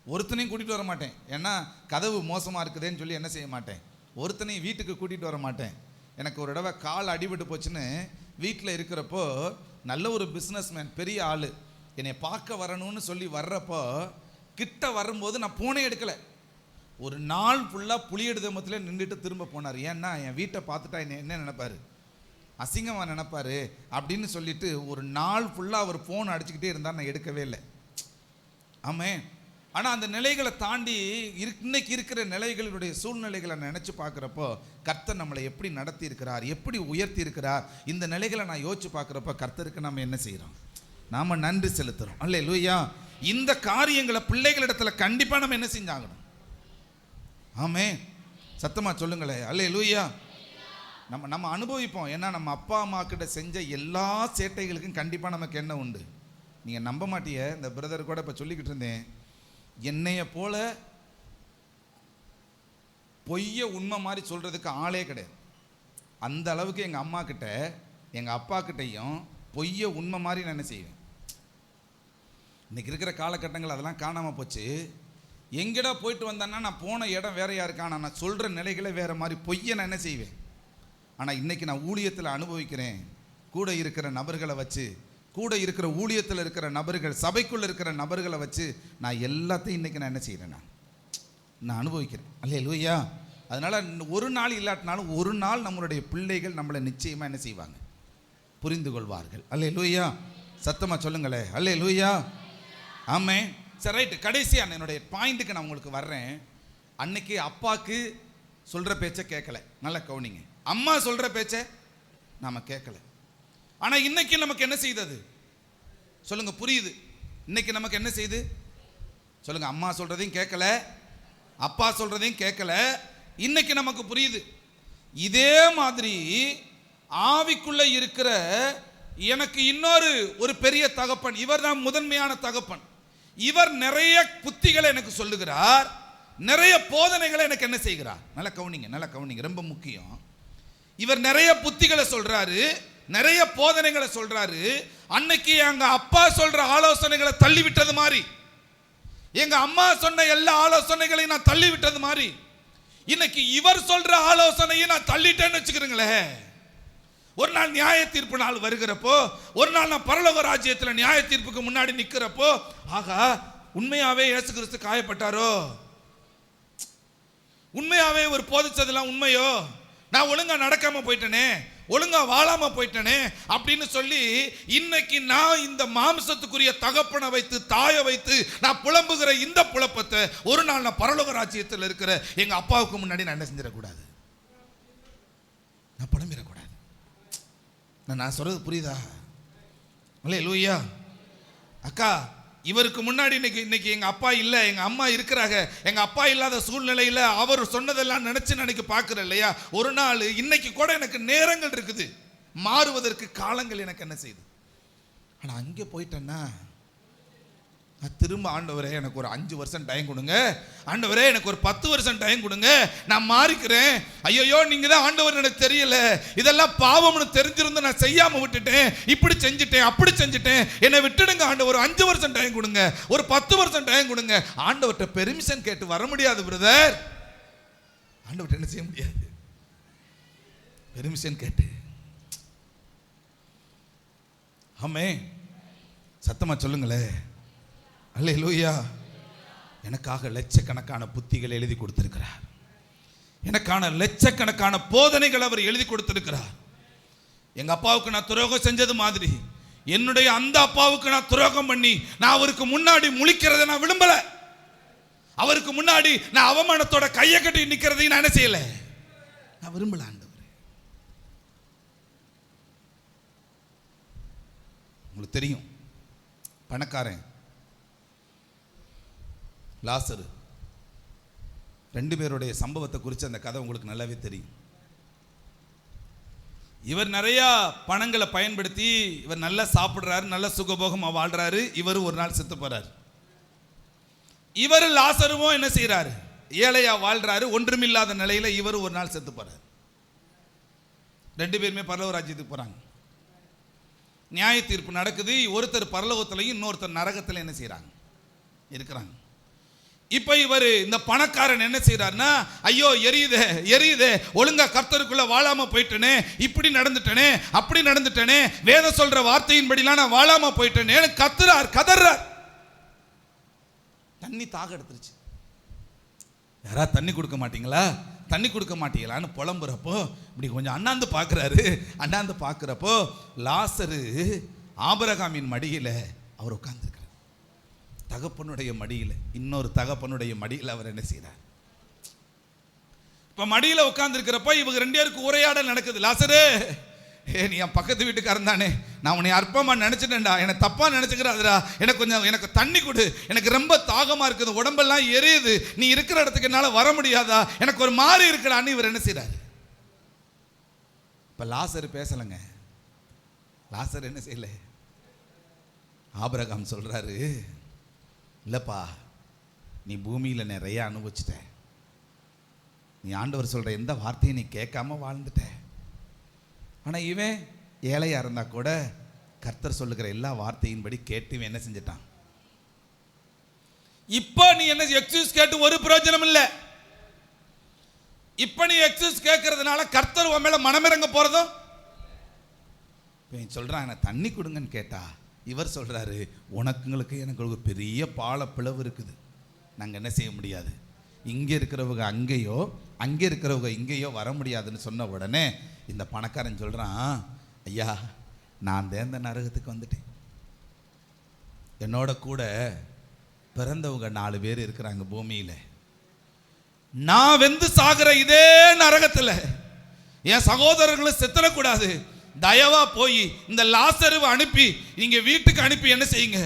ஒருத்தனையும் கூட்டிகிட்டு வர மாட்டேன், ஏன்னா கதவு மோசமாக இருக்குதுன்னு சொல்லி என்ன செய்ய மாட்டேன், ஒருத்தனையும் வீட்டுக்கு கூட்டிகிட்டு வர மாட்டேன். எனக்கு ஒரு தடவை கால் அடிபட்டு போச்சுன்னு வீட்டில் இருக்கிறப்போ நல்ல ஒரு பிஸ்னஸ்மேன், பெரிய ஆள், என்னை பார்க்க வரணும்னு சொல்லி வர்றப்போ கிட்ட வரும்போது நான் போனே எடுக்கலை. ஒரு நாள் ஃபுல்லாக புளியெடுதமத்தில் நின்றுட்டு திரும்ப போனார். ஏன்னா என் வீட்டை பார்த்துட்டா என்ன நினைப்பார், அசிங்கமாக நினைப்பார் அப்படின்னு சொல்லிட்டு ஒரு நாள் ஃபுல்லாக அவர் ஃபோன் அடிச்சுக்கிட்டே இருந்தால் நான் எடுக்கவே இல்லை. ஆமே. ஆனால் அந்த நிலைகளை தாண்டி இன்னைக்கு இருக்கிற நிலைகளுடைய சூழ்நிலைகளை நினச்சி பார்க்குறப்போ கர்த்தர் நம்மளை எப்படி நடத்தி இருக்கிறார், எப்படி உயர்த்தி இருக்கிறார், இந்த நிலைகளை நான் யோசிச்சு பார்க்குறப்போ கர்த்தருக்கு நம்ம என்ன செய்கிறோம், நாம் நன்றி செலுத்துகிறோம். அல்லேலூயா. இந்த காரியங்களை பிள்ளைகளிடத்தில் கண்டிப்பாக நம்ம என்ன செஞ்சாகணும். ஆமே, சத்தமாக சொல்லுங்களேன். அல்லேலூயா. நம்ம அனுபவிப்போம். ஏன்னா நம்ம அப்பா அம்மா கிட்ட செஞ்ச எல்லா சேட்டைகளுக்கும் கண்டிப்பாக நமக்கு என்ன உண்டு. நீங்கள் நம்ப மாட்டிய, இந்த பிரதர் கூட இப்போ சொல்லிக்கிட்டு இருந்தேன், என்னைய போல பொய்ய உண்மை மாதிரி சொல்கிறதுக்கு ஆளே கிடையாது. அந்த அளவுக்கு எங்கள் அம்மா கிட்ட எங்கள் அப்பா கிட்டையும் பொய்ய உண்மை மாதிரி நான் என்ன செய்வேன். இன்றைக்கி இருக்கிற காலகட்டங்கள் அதெல்லாம் காணாமல் போச்சு. எங்கடா போயிட்டு வந்தேன்னா நான் போன இடம் வேற யாருக்கான, நான் சொல்கிற நிலைகளை வேறு மாதிரி பொய்யை நான் என்ன செய்வேன். ஆனால் இன்றைக்கி நான் ஊழியத்தில் அனுபவிக்கிறேன். கூட இருக்கிற நபர்களை வச்சு, கூட இருக்கிற ஊழியத்தில் இருக்கிற நபர்கள், சபைக்குள்ளே இருக்கிற நபர்களை வச்சு நான் எல்லாத்தையும் இன்றைக்கி நான் என்ன செய்கிறேன், நான் அனுபவிக்கிறேன். அல்லேலூயா. அதனால் ஒரு நாள் இல்லாட்டினாலும் ஒரு நாள் நம்மளுடைய பிள்ளைகள் நம்மளை நிச்சயமாக என்ன செய்வாங்க, புரிந்து கொள்வார்கள். அல்லேலூயா. சத்தமாக சொல்லுங்களேன். அல்லேலூயா. ஆமே. சரி, ரைட்டு. கடைசியாக என்னுடைய பாயிண்ட்டுக்கு நான் உங்களுக்கு வர்றேன். அன்னைக்கு அப்பாவுக்கு சொல்கிற பேச்சை கேட்கல, நல்லா கவனிங்க. அம்மா சொல்கிற பேச்சை நாம் கேட்கல. ஆனால் இன்னைக்கு நமக்கு என்ன செய்தது சொல்லுங்க, புரியுது? இன்னைக்கு நமக்கு என்ன செய்யுது சொல்லுங்க. அம்மா சொல்றதையும் கேட்கல, அப்பா சொல்றதையும் கேட்கல, இன்னைக்கு நமக்கு புரியுது. இதே மாதிரி ஆவிக்குள்ள இருக்கிற எனக்கு இன்னொரு ஒரு பெரிய தகப்பன், இவர் தான் முதன்மையான தகப்பன். இவர் நிறைய புத்திகளை எனக்கு சொல்லுகிறார், நிறைய போதனைகளை எனக்கு என்ன செய்கிறார். நல்லா கவனிங்க, நல்லா கவனிங்க, ரொம்ப முக்கியம். இவர் நிறைய புத்திகளை சொல்றாரு, நிறைய போதனைகளை சொல்றாரு. அன்னைக்கு எங்க அப்பா சொல்ற ஆலோசனைகளை தள்ளி விட்டது மாதிரி, எங்க அம்மா சொன்ன எல்லா ஆலோசனைகளையும் நான் தள்ளி விட்டது மாதிரி, இன்னைக்கு இவர் சொல்ற ஆலோசனையை நான் தள்ளிட்டேன்னு வச்சுக்கிறீங்களே. ஒரு நாள் நியாய தீர்ப்பு நாள் வருகிறப்போ, ஒரு நாள் நான் பரலோக ராஜ்யத்தில் நியாய தீர்ப்புக்கு முன்னாடி நிற்கிறப்போ, ஆகா உண்மையாவே இயேசு கிறிஸ்து காயப்பட்டாரோ, உண்மையாவே ஒரு போதிச்சதெல்லாம் உண்மையோ, நான் ஒழுங்கா நடக்காம போயிட்டேனே, ஒழுங்கா வாழாம போயிட்டனே அப்படின்னு சொல்லி இன்னைக்கு நான் இந்த மாம்சத்துக்குரிய தகப்பனை வைத்து தாயை வைத்து நான் புலம்புகிற இந்த புலப்பத்தை ஒரு நாள் நான் பரலோக ராஜ்யத்தில் இருக்கிற எங்க அப்பாவுக்கு முன்னாடி நான் என்ன செஞ்சிடக்கூடாது, நான் புலம்பிடக்கூடாது. நான் சொல்றது புரியுதா? அல்லேலூயா. அக்கா, இவருக்கு முன்னாடி இன்னைக்கு எங்க அப்பா இல்லை, எங்க அம்மா இருக்கிறாங்க. எங்க அப்பா இல்லாத சூழ்நிலையில அவர் சொன்னதெல்லாம் நினைச்சு பார்க்கிறேன் இல்லையா? ஒரு நாள் இன்னைக்கு கூட எனக்கு நேரங்கள் இருக்குது, மாறுவதற்கு காலங்கள் எனக்கு என்ன செய்யுது. ஆனா அங்கே போயிட்டேன்னா திரும்ப ஆண்டவரே எனக்கு ஒரு 5 வருஷம் டைம் கொடுங்க, ஆண்டவரே எனக்கு ஒரு 10 வருஷம் டைம் கொடுங்க, நான் மாறிக்கிறேன். ஐயோ நீங்க தான் ஆண்டவர், எனக்கு தெரியல, இதெல்லாம் பாவம்னு தெரிஞ்சிருந்து நான் செய்யாம விட்டுட்டேன், இப்படி செஞ்சுட்டேன் அப்படி செஞ்சுட்டேன், என்னை விட்டுடுங்க ஆண்டவர், 5 வருஷம் டைம் கொடுங்க, ஒரு 10 வருஷம் டைம் கொடுங்க. ஆண்டவர்கிட்ட பெர்மிஷன் கேட்டு வர முடியாது பிரதர். ஆண்டவர்கிட்ட என்ன செய்ய முடியாது, பெர்மிஷன் கேட்டு. ஆமே, சத்தமா சொல்லுங்களே. அல்லேலூயா. எனக்காக லட்சக்கணக்கான புத்திகள் எழுதி கொடுத்திருக்கிறார், எனக்கான லட்சக்கணக்கான போதனைகள் அவர் எழுதி கொடுத்திருக்கிறார். எங்க அப்பாவுக்கு நான் துரோகம் செஞ்சது மாதிரி என்னுடைய அந்த அப்பாவுக்கு நான் துரோகம் பண்ணி நான் அவருக்கு முன்னாடி முழிக்கிறத நான் விரும்பல. அவருக்கு முன்னாடி நான் அவமானத்தோட கையை கட்டி நிக்கிறதையும் நான் என்ன செய்யல, நான் விரும்பல. ஆண்டவரே, உங்களுக்கு தெரியும் பணக்காரன் லாசரு 2 பேருடைய சம்பவத்தை குறித்து அந்த கதை உங்களுக்கு நல்லாவே தெரியும். இவர் நிறைய பணங்களை பயன்படுத்தி இவர் நல்லா சாப்பிடுறாரு, நல்ல சுகபோகமா வாழ்றாரு. இவர் ஒரு நாள் செத்து போறாரு. இவர் லாசருவும் என்ன செய்யறாரு, ஏழையா வாழ்றாரு, ஒன்றுமில்லாத நிலையில இவர் ஒரு நாள் செத்து போறாரு. 2 பேருமே பரலோக ராஜ்யத்துக்கு போறாங்க. நியாய தீர்ப்பு நடக்குது. ஒருத்தர் பரலோகத்திலையும் இன்னொருத்தர் நரகத்தில் என்ன செய்யறாங்க, இருக்கிறாங்க. இப்ப இவர் இந்த பணக்காரன் என்ன செய்யறாருன்னா, ஐயோ எரியுதே, ஒழுங்கா கர்த்தருக்குள்ள வாழாம போயிட்டனே, இப்படி நடந்துட்டனே அப்படி நடந்துட்டனே, வேதம் சொல்ற வார்த்தையின்படிலாம் நான் வாழாம போயிட்டனே கதறார். தண்ணி தாக எடுத்துருச்சு. யாரா தண்ணி கொடுக்க மாட்டீங்களா, தண்ணி கொடுக்க மாட்டீங்களான்னு புலம்புறப்போ இப்படி கொஞ்சம் அண்ணாந்து பார்க்குறப்போ லாசரு ஆபிரகாமின் மடியில அவர் உட்கார்ந்து, தகப்பனுடைய மடியில், இன்னொரு தகப்பனுடைய மடியில் அவர் என்ன செய்கிறார். இப்ப மடியில் உட்கார்ந்து இருக்கிறப்ப இவங்க 2 பேருக்கு உரையாடல் நடக்குது. லாசரு, நீ என் பக்கத்து வீட்டுக்காரன் தானே, நான் உன்னை அற்பமா நினைச்சிட்டேன்டா, எனக்கு தப்பா நினைச்சுக்கிறாதுடா, எனக்கு தண்ணி கொடு, எனக்கு ரொம்ப தாகமா இருக்குது, உடம்பெல்லாம் எரியுது, நீ இருக்கிற இடத்துக்கு என்னால வர முடியாதா, எனக்கு ஒரு மாதிரி இருக்கடான்னு இவர் என்ன செய்யறாரு. இப்ப லாசரு பேசலைங்க. லாசர் என்ன செய்யல. ஆபிரகாம் சொல்றாரு, இல்லப்பா நீ பூமியில் நிறைய அனுபவிச்சிட்ட, நீ ஆண்டவர் சொல்ற எந்த வார்த்தையும் நீ கேட்காம வாழ்ந்துட்ட. ஆனா இவன் ஏழையா இருந்தா கூட கர்த்தர் சொல்லுகிற எல்லா வார்த்தையின்படி கேட்டு இவன் என்ன செஞ்சிட்டான். இப்ப நீ என்ன எக்ஸ்கியூஸ் கேட்டு ஒரு பிரயோஜனம் இல்லை. இப்ப நீ எக்ஸ்கியூஸ் கேட்கறதுனால கர்த்தர் உன் மேல மனமிறங்க போறதும். இவன் சொல்றான், எனக்கு தண்ணி கொடுங்கன்னு கேட்டா இவர் சொல்றாரு, உனக்குங்களுக்கு எனக்கு ஒரு பெரிய பால பிளவு இருக்குது, நாங்கள் என்ன செய்ய முடியாது, இங்கே இருக்கிறவங்க அங்கேயோ அங்கே இருக்கிறவங்க இங்கேயோ வர முடியாதுன்னு சொன்ன உடனே இந்த பணக்காரன் சொல்றான், ஐயா நான் இந்த நரகத்துக்கு வந்துட்டேன், என்னோட கூட பிறந்தவங்க 4 பேர் இருக்கிறாங்க பூமியில், நான் வெந்து சாகிற இதே நரகத்தில் என் சகோதரர்களும் செத்துடக்கூடாது, தயவா போய் இந்த லாசருவை அனுப்பி இங்க வீட்டுக்கு அனுப்பி என்ன செய்யுங்க,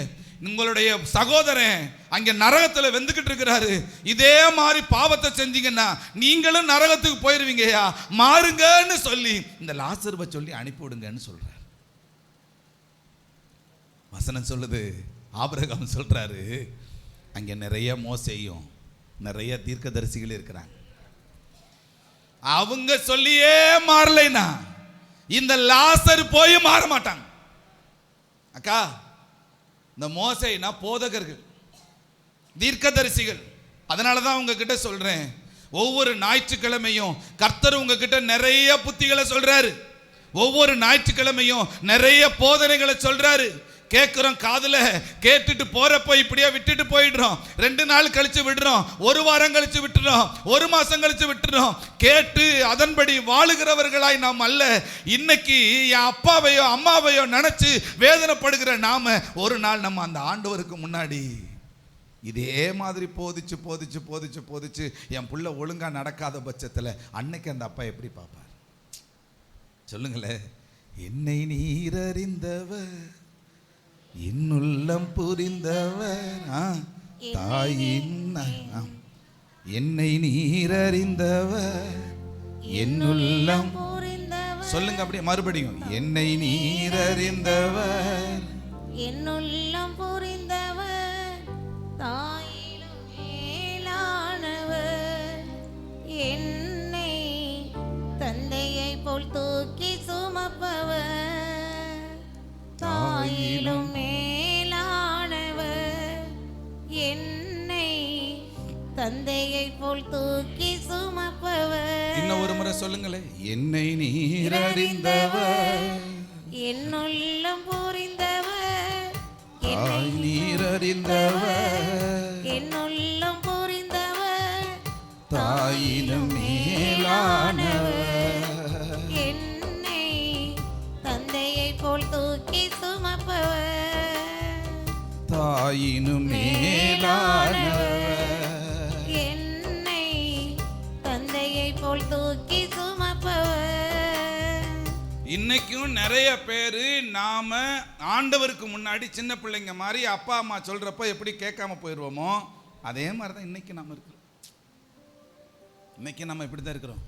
உங்களுடைய சகோதரன் அங்க நரகத்துல வெந்துகிட்டு இருக்கிறாரு, இதே மாதிரி பாவத்தை செஞ்சீங்கன்னா நீங்களும் நரகத்துக்கு போயிருவீங்கயா, மாறுங்கன்னு சொல்லி இந்த லாசருவை சொல்லி அனுப்பிவிடுங்கன்னு சொல்றாரு. வசனம் சொல்லுது, ஆபிரகாம் சொல்றாரு, அங்க நிறைய மோசேயும் நிறைய தீர்க்கதரிசிகள் இருக்கிறாங்க, அவங்க சொல்லியே மாறலைனா இந்த லாசர் போய் மாற மாட்டாங்க. அக்கா, இந்த மோசேனா போதகர்கள், தீர்க்கதரிசிகள். அதனாலதான் உங்ககிட்ட சொல்றேன், ஒவ்வொரு ஞாயிற்றுக்கிழமையும் கர்த்தர் உங்ககிட்ட நிறைய புத்திகளை சொல்றாரு, ஒவ்வொரு ஞாயிற்றுக்கிழமையும் நிறைய போதனைகளை சொல்றாரு. கேட்குறோம், காதுல கேட்டுட்டு போறப்போ இப்படியே விட்டுட்டு போயிடுறோம். 2 நாள் கழிச்சு விடுறோம், 1 வாரம் கழிச்சு விட்டுறோம், 1 மாசம் கழிச்சு விட்டுறோம். கேட்டு அதன்படி வாழுகிறவர்களாய் நாம் அல்ல. இன்னைக்கு என் அப்பாவையோ அம்மாவையோ நினைச்சு வேதனைப்படுகிற நாம ஒரு நாள் நம்ம அந்த ஆண்டவருக்கு முன்னாடி இதே மாதிரி போதிச்சு என் புள்ள ஒழுங்கா நடக்காத பட்சத்தில் அன்னைக்கு அந்த அப்பா எப்படி பார்ப்பார் சொல்லுங்களேன். என்னை நீர் அறிந்தவர், இன்னுள்ளம் புரிந்தவர், தாயின் என்னை நீர் அறிந்தவர், என்னுள்ளம் புரிந்தவர். சொல்லுங்க அப்படியே மறுபடியும். என்னை நீர் அறிந்தவர், என்னுள்ளம் புரிந்தவர், தாயிலும் மேலானவர், என்னை தந்தையை போல் தூக்கி சுமப்பவர், தாயிலும் மேலானவர், என்னை தந்தையை போல் தூக்கி சுமப்பவர். இன்னும் ஒரு முறை சொல்லுங்களேன். என்னை நீர் அறிந்தவர், என்னுள்ளம் புரிந்தவர், தாய் நீர் அறிந்தவர், என்னுள்ளம் புரிந்தவர், தாயிலும் மேலானவர், என்னை தந்தையை போல் தூக்கி சுமப்பவர், தாயினும் மேலானவர், என்னை தந்தையை போல் தூக்கி சுமப்பவர். இன்னைக்கும் நிறைய பேர் நாம ஆண்டவருக்கு முன்னாடி சின்ன பிள்ளைங்க மாதிரி அப்பா அம்மா சொல்றப்ப எப்படி கேட்காம போயிடுவோமோ அதே மாதிரி தான் இன்னைக்கு நாம இருக்கிறோம். இன்னைக்கு நம்ம இப்படி தான் இருக்கிறோம்.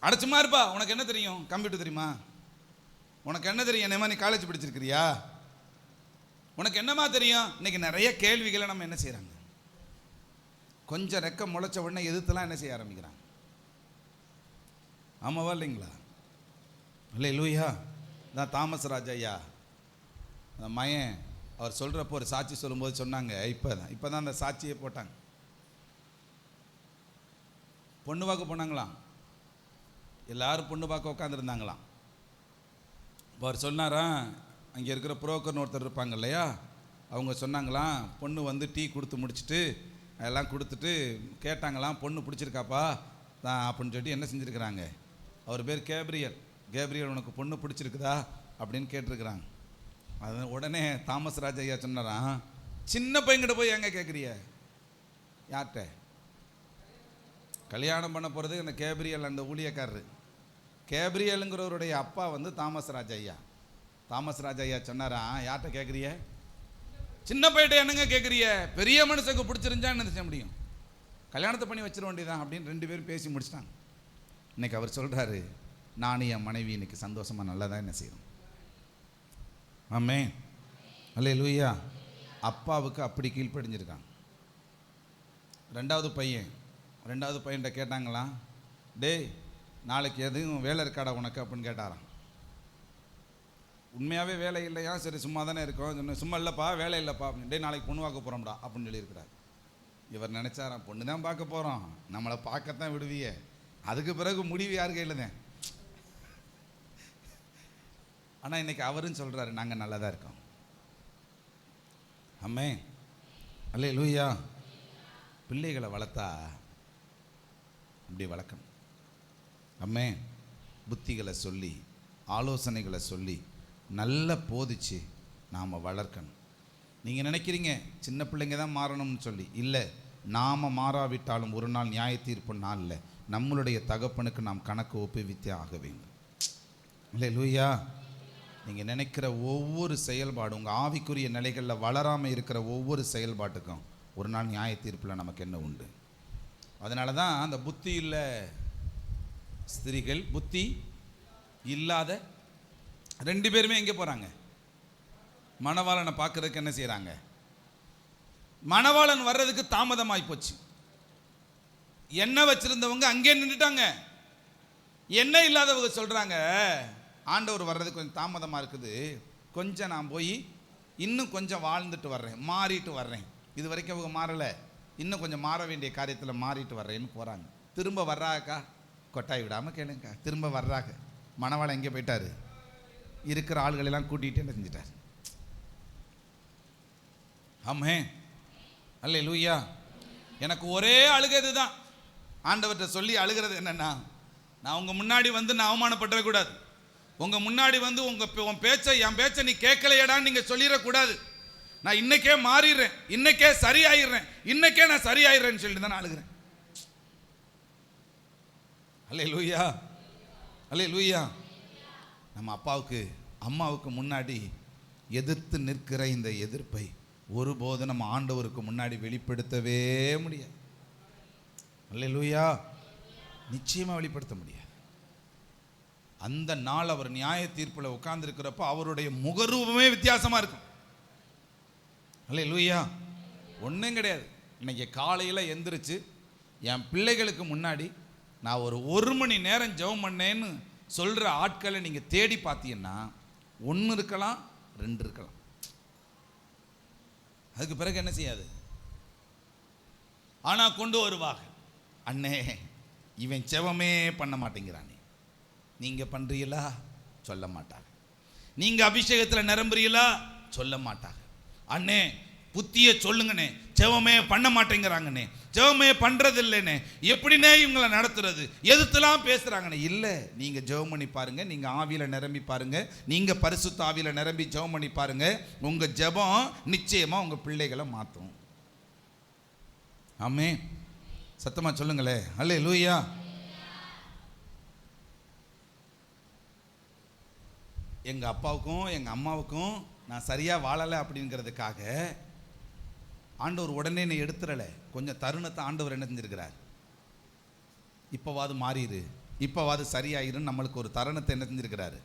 அடைச்சுமா இருப்பா, உனக்கு என்ன தெரியும்? கம்ப்யூட்டர் தெரியுமா? உனக்கு என்ன தெரியும்? என்னமா நீ காலேஜ் படிச்சிருக்கிறியா? உனக்கு என்னமா தெரியும்? இன்னைக்கு நிறைய கேள்விகளை நம்ம என்ன செய்யறாங்க, கொஞ்சம் ரெக்க முளைச்ச உடனே எதிர்த்துலாம் என்ன செய்ய ஆரம்பிக்கிறாங்க. ஆமாவா இல்லைங்களா? இல்லை லூயா தான் தாமஸ் ராஜ் ஐயா அந்த மயன் அவர் சொல்கிறப்போ ஒரு சாட்சி சொல்லும்போது சொன்னாங்க, இப்போ தான் அந்த சாட்சியை போட்டாங்க. பொண்ணு பார்க்க போனாங்களாம், எல்லாரும் பொண்ணு பார்க்க உட்காந்துருந்தாங்களாம். இப்போ அவர் சொன்னாராம், அங்கே இருக்கிற புரோக்கர்னு ஒருத்தர் இருப்பாங்க இல்லையா, அவங்க சொன்னாங்களாம், பொண்ணு வந்து டீ கொடுத்து முடிச்சுட்டு அதெல்லாம் கொடுத்துட்டு கேட்டாங்களாம், பொண்ணு பிடிச்சிருக்காப்பா தான் அப்படின்னு சொல்லிட்டு என்ன செஞ்சுருக்கிறாங்க, அவர் பேர் கேப்ரியல் உனக்கு பொண்ணு பிடிச்சிருக்குதா அப்படின்னு கேட்டிருக்கிறாங்க. அது உடனே தாமஸ் ராஜ் ஐயா சொன்னாராம், சின்ன பையன்கிட்ட போய் எங்கே கேட்குறிய? யார்கிட்ட கல்யாணம் பண்ண போகிறது? அந்த கேப்ரியல் அந்த ஊழியக்காரரு கேப்ரியலுங்கிறவருடைய அப்பா வந்து தாமஸ் ராஜ் ஐயா. தாமஸ் ராஜ் ஐயா சொன்னாராம், யார்கிட்ட கேட்குறிய? சின்ன பையன்கிட்ட என்னங்க கேட்குறிய? பெரிய மனுஷனுக்கு பிடிச்சிருந்தா என்ன செய்ய முடியும், கல்யாணத்தை பண்ணி வச்சிட வேண்டியதான் அப்படின்னு 2 பேரும் பேசி முடிச்சிட்டாங்க. இன்னைக்கு அவர் சொல்கிறாரு, நானும் என் மனைவி இன்னைக்கு சந்தோஷமாக நல்லா தான் என்ன செய்யணும். ஆமென், அல்லேலூயா. அப்பாவுக்கு அப்படி கீழ்ப்படிஞ்சிருக்காங்க. 2வது பையன்கிட்ட கேட்டாங்களாம், டேய் நாளைக்கு எதுவும் வேலை இருக்காடா உனக்கு அப்படின்னு கேட்டாராம். உண்மையாகவே வேலை இல்லையா? சரி சும்மா தானே இருக்கோம். சும்மா இல்லைப்பா வேலை இல்லைப்பா அப்படின்னு. டே நாளைக்கு பொண்ணு பார்க்க போகிறோம்டா அப்படின்னு சொல்லியிருக்கிறார். இவர் நினச்சாராம், பொண்ணு தான் பார்க்க போகிறோம், நம்மளை பார்க்கத்தான் விடுவியே, அதுக்கு பிறகு முடிவு யார் கையில் தான். ஆனால் இன்னைக்கு அவரும் சொல்கிறாரு, நாங்கள் நல்லா தான் இருக்கோம். அம்மே அல்லேலூயா. பிள்ளைகளை வளர்த்தா அப்படி வளர்க்கணும். அம்மே புத்திகளை சொல்லி ஆலோசனைகளை சொல்லி நல்லா போதிச்சு நாம் வளர்க்கணும். நீங்கள் நினைக்கிறீங்க சின்ன பிள்ளைங்க தான் மாறணும்னு சொல்லி, இல்லை, நாம் மாறாவிட்டாலும் ஒரு நாள் நியாய தீர்ப்பு நாளில் நம்மளுடைய தகப்பனுக்கு நாம் கணக்கு ஒப்புவித்தே ஆக வேண்டும். இல்லை லூயா. நீங்கள் நினைக்கிற ஒவ்வொரு செயல்பாடு, உங்கள் ஆவிக்குரிய நிலைகளில் வளராமல் இருக்கிற ஒவ்வொரு செயல்பாட்டுக்கும் ஒரு நாள் நியாய தீர்ப்பில் நமக்கு என்ன உண்டு. அதனால தான் அந்த புத்தி இல்லை ஸ்திரீகள், புத்தி இல்லாத 2 பேருமே எங்கே போகிறாங்க? மணவாளனை பார்க்கறதுக்கு என்ன செய்கிறாங்க? மணவாளன் வர்றதுக்கு தாமதமாகி போச்சு. எண்ணெய் வச்சிருந்தவங்க அங்கே நின்றுட்டாங்க. எண்ணெய் இல்லாதவங்க சொல்கிறாங்க, ஆண்டவர் வர்றதுக்கு கொஞ்சம் தாமதமாக இருக்குது, கொஞ்சம் நான் போய் இன்னும் கொஞ்சம் வாழ்ந்துட்டு வர்றேன், மாறிட்டு வர்றேன். இது வரைக்கும் அவங்க மாறலை, இன்னும் கொஞ்சம் மாற வேண்டிய காரியத்தில் மாறிட்டு வர்றேன்னு போகிறாங்க. திரும்ப வர்றாக்கா, கொட்டாய் விடாமல் கேளுங்க, திரும்ப வர்றாங்க. மணவாளன் எங்கே போயிட்டாரு? இருக்கிற ஆள்களெல்லாம் கூட்டிகிட்டு என்ன செஞ்சிட்டார். ஆமே அல்லேலூயா. எனக்கு ஒரே அழுகிறது தான், ஆண்டவர்கிட்ட சொல்லி அழுகிறது என்னன்னா, நான் உங்கள் முன்னாடி வந்து நான் அவமானப்பட்டுறக்கூடாது. உங்கள் முன்னாடி வந்து உன் பேச்சை என் பேச்சை நீ கேட்கலையடான்னு நீங்கள் சொல்லிடக்கூடாது. நான் இன்னைக்கே மாறிடுறேன், இன்னைக்கே சரியாயிடுறேன், இன்னைக்கே நான் சரியாயிடுறேன்னு சொல்லிட்டு தான் நான் அழுகிறேன். அல்லேலூயா அல்லேலூயா. நம்ம அப்பாவுக்கு அம்மாவுக்கு முன்னாடி எதிர்த்து நிற்கிற இந்த எதிர்ப்பை ஒருபோது நம்ம ஆண்டவருக்கு முன்னாடி வெளிப்படுத்தவே முடியாது. அல்லேலூயா. நிச்சயமாக வெளிப்படுத்த முடியாது. அந்த நாள் அவர் நியாய தீர்ப்பில் உட்கார்ந்துருக்கிறப்ப அவருடைய முகரூபமே வித்தியாசமாக இருக்கும். அல்லேலூயா. ஒன்றும் கிடையாது. இன்னைக்கு காலையில் எந்திரிச்சு என் பிள்ளைகளுக்கு முன்னாடி நான் ஒரு மணி நேரம் ஜெபம் பண்ணேன்னு சொல்கிற ஆட்களை நீங்கள் தேடி பார்த்தீங்கன்னா 1 இருக்கலாம், 2 இருக்கலாம். அதுக்கு பிறகு என்ன செய்யாது. ஆனால் கொண்டு வருவாங்க, அண்ணே இவன் செவமே பண்ண மாட்டேங்கிறானே, நீங்கள் பண்ணுறீங்களா? சொல்ல மாட்டாங்க. நீங்கள் அபிஷேகத்தில் நிரம்புறீங்களா? சொல்ல மாட்டாங்க. அண்ணே புத்தியை சொல்லுங்கண்ணே, ஜெபமே பண்ண மாட்டேங்கிறாங்கண்ணே, ஜெபமே பண்ணுறது இல்லைண்ணே, எப்படின்னே இவங்களை நடத்துறது, எதுத்தெல்லாம் பேசுகிறாங்கண்ணே. இல்லை, நீங்கள் ஜெபம் பண்ணி பாருங்கள், நீங்கள் ஆவியில் நிரம்பி பாருங்கள், நீங்கள் பரிசுத்த ஆவியில் நிரம்பி ஜெபம் பண்ணி பாருங்கள், உங்கள் ஜெபம் நிச்சயமாக உங்கள் பிள்ளைகளை மாற்றும். ஆமே, சத்தமாக சொல்லுங்களே. அல்லேலூயா. எங்கள் அப்பாவுக்கும் எங்கள் அம்மாவுக்கும் நான் சரியாக வாழலை அப்படிங்கிறதுக்காக ஆண்டவர் உடனே என்னை எடுத்துடலை. கொஞ்சம் தருணத்தை ஆண்டவர் என்ன செஞ்சிருக்கிறார், இப்போவாது மாறிடு, இப்போவாது சரியாயிருன்னு நம்மளுக்கு ஒரு தருணத்தை என்ன செஞ்சிருக்கிறாரு,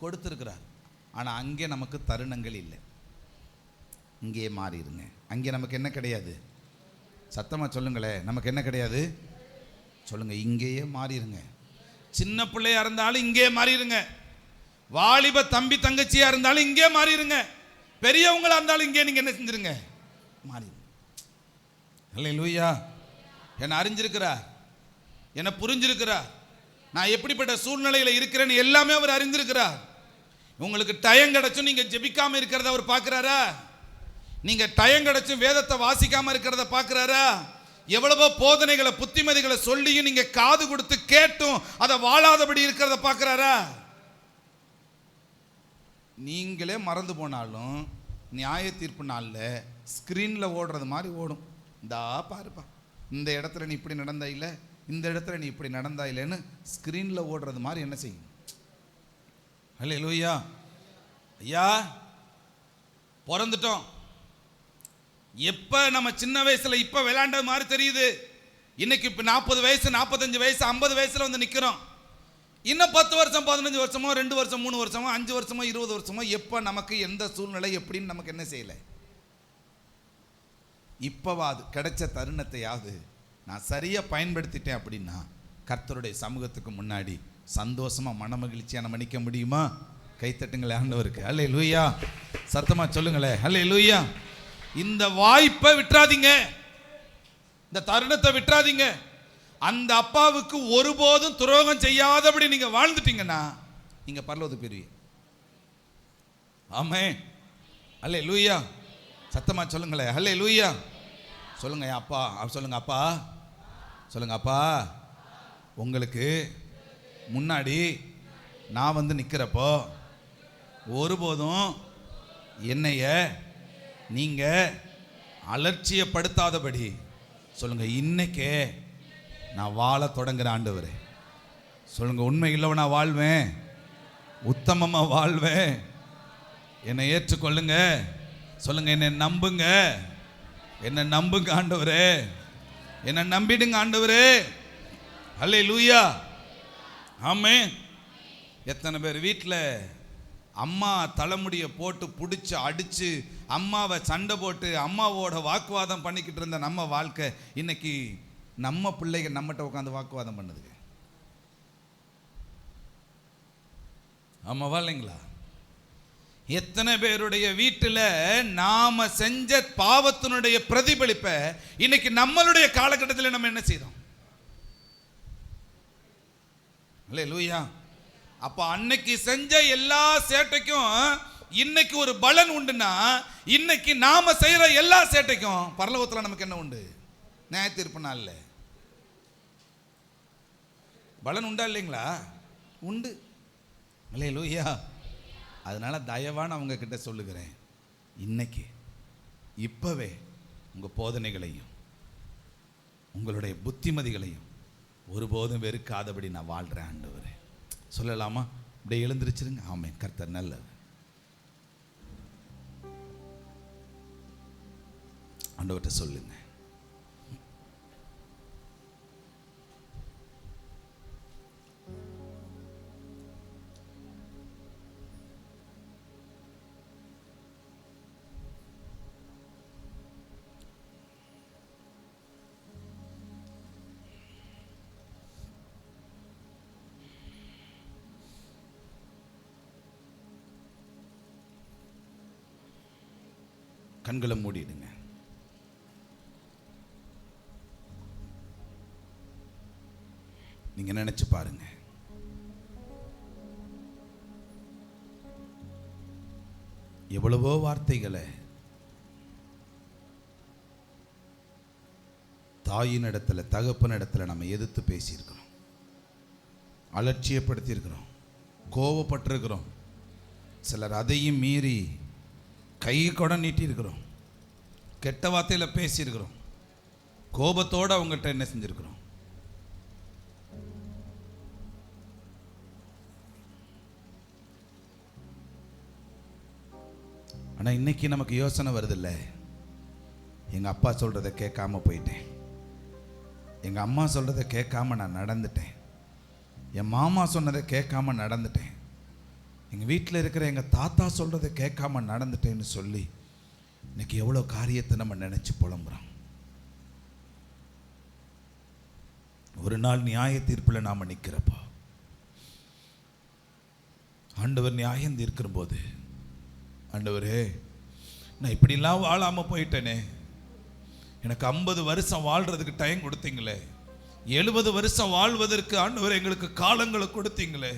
கொடுத்துருக்கிறார். ஆனால் அங்கே நமக்கு தருணங்கள் இல்லை. இங்கே மாறிடுங்க. அங்கே நமக்கு என்ன கிடையாது. சத்தமாக சொல்லுங்களே, நமக்கு என்ன கிடையாது. சொல்லுங்கள், இங்கேயே மாறிடுங்க. சின்ன பிள்ளையாக இருந்தாலும் இங்கே மாறிடுங்க. வாலிப தம்பி தங்கச்சியாக இருந்தாலும் இங்கே மாறிடுங்க. பெரியவங்களாக இருந்தாலும் இங்கே நீங்கள் என்ன செஞ்சிருங்க, மாறிடுங்க. அல்லேலூயா. என்னை அறிஞ்சிருக்கிறார், என்னை புரிஞ்சிருக்கிறார், நான் எப்படிப்பட்ட சூழ்நிலையில் இருக்கிறேன்னு எல்லாமே அவர் அறிந்திருக்கிறார். உங்களுக்கு டயம் கிடைச்சும் நீங்கள் ஜெபிக்காமல் இருக்கிறத அவர் பார்க்குறாரா? நீங்கள் டயம் கிடைச்சும் வேதத்தை வாசிக்காமல் இருக்கிறத பார்க்குறாரா? எவ்வளவோ போதனைகளை புத்திமதிகளை சொல்லியும் நீங்கள் காது கொடுத்து கேட்டும் அதை வாழாதபடி இருக்கிறத பார்க்குறாரா? நீங்களே மறந்து போனாலும் நியாய தீர்ப்பு நாளில் ஸ்க்ரீனில் ஓடுறது மாதிரி ஓடும். இந்தா பாருப்பா, இந்த இடத்துல நீ இப்படி நடந்தா இல்லை, இந்த இடத்துல நீ இப்படி நடந்தா இல்லைன்னு ஸ்க்ரீனில் ஓடுறது மாதிரி என்ன செய்யும். அல்லேலூயா. ஐயா பிறந்துட்டோம். எப்போ நம்ம சின்ன வயசில் இப்போ விளையாண்டது மாதிரி தெரியுது. இன்னைக்கு இப்போ 40 வயசு 45 வயசு 50 வயசில் வந்து நிற்கிறோம். இன்னும் 10 வருஷம் 15 வருஷமோ 2 வருஷம் 3 வருஷமோ 5 வருஷமோ 20 வருஷமோ எப்போ நமக்கு எந்த சூழ்நிலை எப்படின்னு நமக்கு என்ன செய்யலை. இப்போவாது கிடைச்ச தருணத்தையாவது நான் சரியாக பயன்படுத்திட்டேன் அப்படின்னா கர்த்தருடைய சமூகத்துக்கு முன்னாடி சந்தோஷமாக மனமகிழ்ச்சியாக நம்ம நிற்க முடியுமா? கைத்தட்டுங்களே ஆண்டவருக்கு. அல்லேலூயா. சத்தமாக சொல்லுங்களே. அல்லேலூயா. இந்த வாய்ப்பை விட்டுறாதீங்க, இந்த தருணத்தை விட்டுறாதீங்க. அந்த அப்பாவுக்கு ஒருபோதும் துரோகம் செய்யாதபடி நீங்க வாழ்ந்துட்டீங்கன்னா நீங்க பரலோகத்துக்கு போயிருவீங்க. ஆமென். அல்லேலூயா. சத்தமா சொல்லுங்களே. அல்லேலூயா. சொல்லுங்க அப்பா, சொல்லுங்க அப்பா, சொல்லுங்க அப்பா. உங்களுக்கு முன்னாடி நான் வந்து நிற்கிறப்போ ஒருபோதும் என்னைய நீங்க அலட்சியப்படுத்தாதபடி சொல்லுங்க, இன்னைக்கே நான் வாழ தொடங்குற ஆண்டவரே. சொல்லுங்க, உண்மை இல்லவ நான் வாழ்வேன், உத்தமமாக வாழ்வேன், என்னை ஏற்றுக்கொள்ளுங்க. சொல்லுங்க, என்னை நம்புங்க, என்னை நம்புங்க ஆண்டவரே, என்னை நம்பிடுங்க ஆண்டவரே. அல்லேலூயா. ஆமென். எத்தனை பேர் வீட்டில் அம்மா தலைமுடியை போட்டு பிடிச்சி அடித்து அம்மாவை சண்டை போட்டு அம்மாவோட வாக்குவாதம் பண்ணிக்கிட்டு இருந்த நம்ம வாழ்க்கை இன்னைக்கு நம்ம பிள்ளைங்க நம்மகிட்ட உட்காந்து வாக்குவாதம் பண்ணுதுங்க. ஆமாவா இல்லைங்களா? எத்தனை பேருடைய வீட்டில் நாம செஞ்ச பாவத்தினுடைய பிரதிபலிப்பை இன்னைக்கு நம்மளுடைய காலகட்டத்தில் நம்ம என்ன செய்றோம்? அல்லேலூயா. அப்ப அன்னைக்கு செஞ்ச எல்லா சேட்டைக்கும் இன்னைக்கு ஒரு பலன் உண்டுன்னா, இன்னைக்கு நாம செய்யற எல்லா சேட்டைக்கும் பரலோகத்துல நமக்கு என்ன உண்டு? நியாய தீர்ப்பு நாள்ல பலன் உண்டா இல்லைங்களா? உண்டு. அல்லேலூயா. அதனால தயவான அவங்க கிட்ட சொல்லுகிறேன், இன்னைக்கு இப்பவே உங்க போதனைகளையும் உங்களுடைய புத்திமதிகளையும் ஒருபோதும் வெறுக்காதபடி நான் வாழ்றேன் ஆண்டவரே. சொல்லலாமா? அப்படியே எழுந்திருச்சிருங்க. ஆமென். கர்த்தர் நல்லவர். ஆண்டவர்கிட்ட சொல்லுங்க. கண்களை மூடிடுங்க. நீங்க நினைச்சு பாருங்க, எவ்வளவோ வார்த்தைகளை தாயின் இடத்துல, தகப்பன் இடத்துல நம்ம எதிர்த்து பேசியிருக்கிறோம், அலட்சியப்படுத்தியிருக்கிறோம், கோவப்பட்டிருக்கிறோம். சிலர் அதையும் மீறி கை கூட நீட்டியிருக்கிறோம், கெட்ட வார்த்தையில் பேசியிருக்கிறோம், கோபத்தோடு அவங்கள்ட்ட என்ன செஞ்சிருக்கிறோம். ஆனால் இன்னைக்கு நமக்கு யோசனை வருதில்ல, எங்கள் அப்பா சொல்கிறத கேட்காம போயிட்டேன், எங்கள் அம்மா சொல்கிறத கேட்காம நான் நடந்துட்டேன், என் மாமா சொன்னதை கேட்காம நடந்துட்டேன், எங்கள் வீட்டில் இருக்கிற எங்கள் தாத்தா சொல்கிறத கேட்காம நடந்துட்டேன்னு சொல்லி இன்னைக்கு எவ்வளோ காரியத்தை நம்ம நினச்சி புலம்புறோம். ஒரு நாள் நியாய தீர்ப்பில் நாம் நிற்கிறப்போ, ஆண்டவர் நியாயம் தீர்க்கிற போது, ஆண்டவரே நான் இப்படிலாம் வாழாமல் போயிட்டேனே, எனக்கு 50 வருஷம் வாழ்கிறதுக்கு டைம் கொடுத்தீங்களே, 70 வருஷம் வாழ்வதற்கு ஆண்டவர் எங்களுக்கு காலங்களை கொடுத்தீங்களே,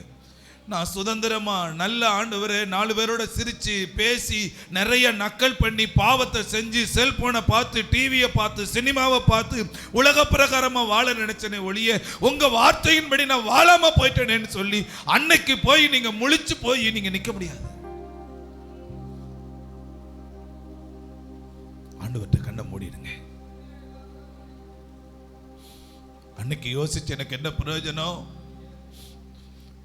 நான் சுதந்திரமா நல்ல ஆண்டவரே 4 பேரோட சிரிச்சு பேசி நிறைய நக்கல் பண்ணி பாவத்தை செஞ்சு செல்போனை பார்த்து டிவியை பார்த்து சினிமாவை பார்த்து உலக பிரகாரமா வாழ நினைச்சனே ஒழிய உங்க வார்த்தையின்படி நான் வாழாம போயிட்டேனேன்னு சொல்லி அன்னைக்கு போய் நீங்க முழிச்சு போய் நீங்க நிக்க முடியாது. ஆண்டவர்கிட்ட கண்ணை மூடிடுங்க. அன்னைக்கு யோசிச்சு எனக்கு என்ன பிரயோஜனம்?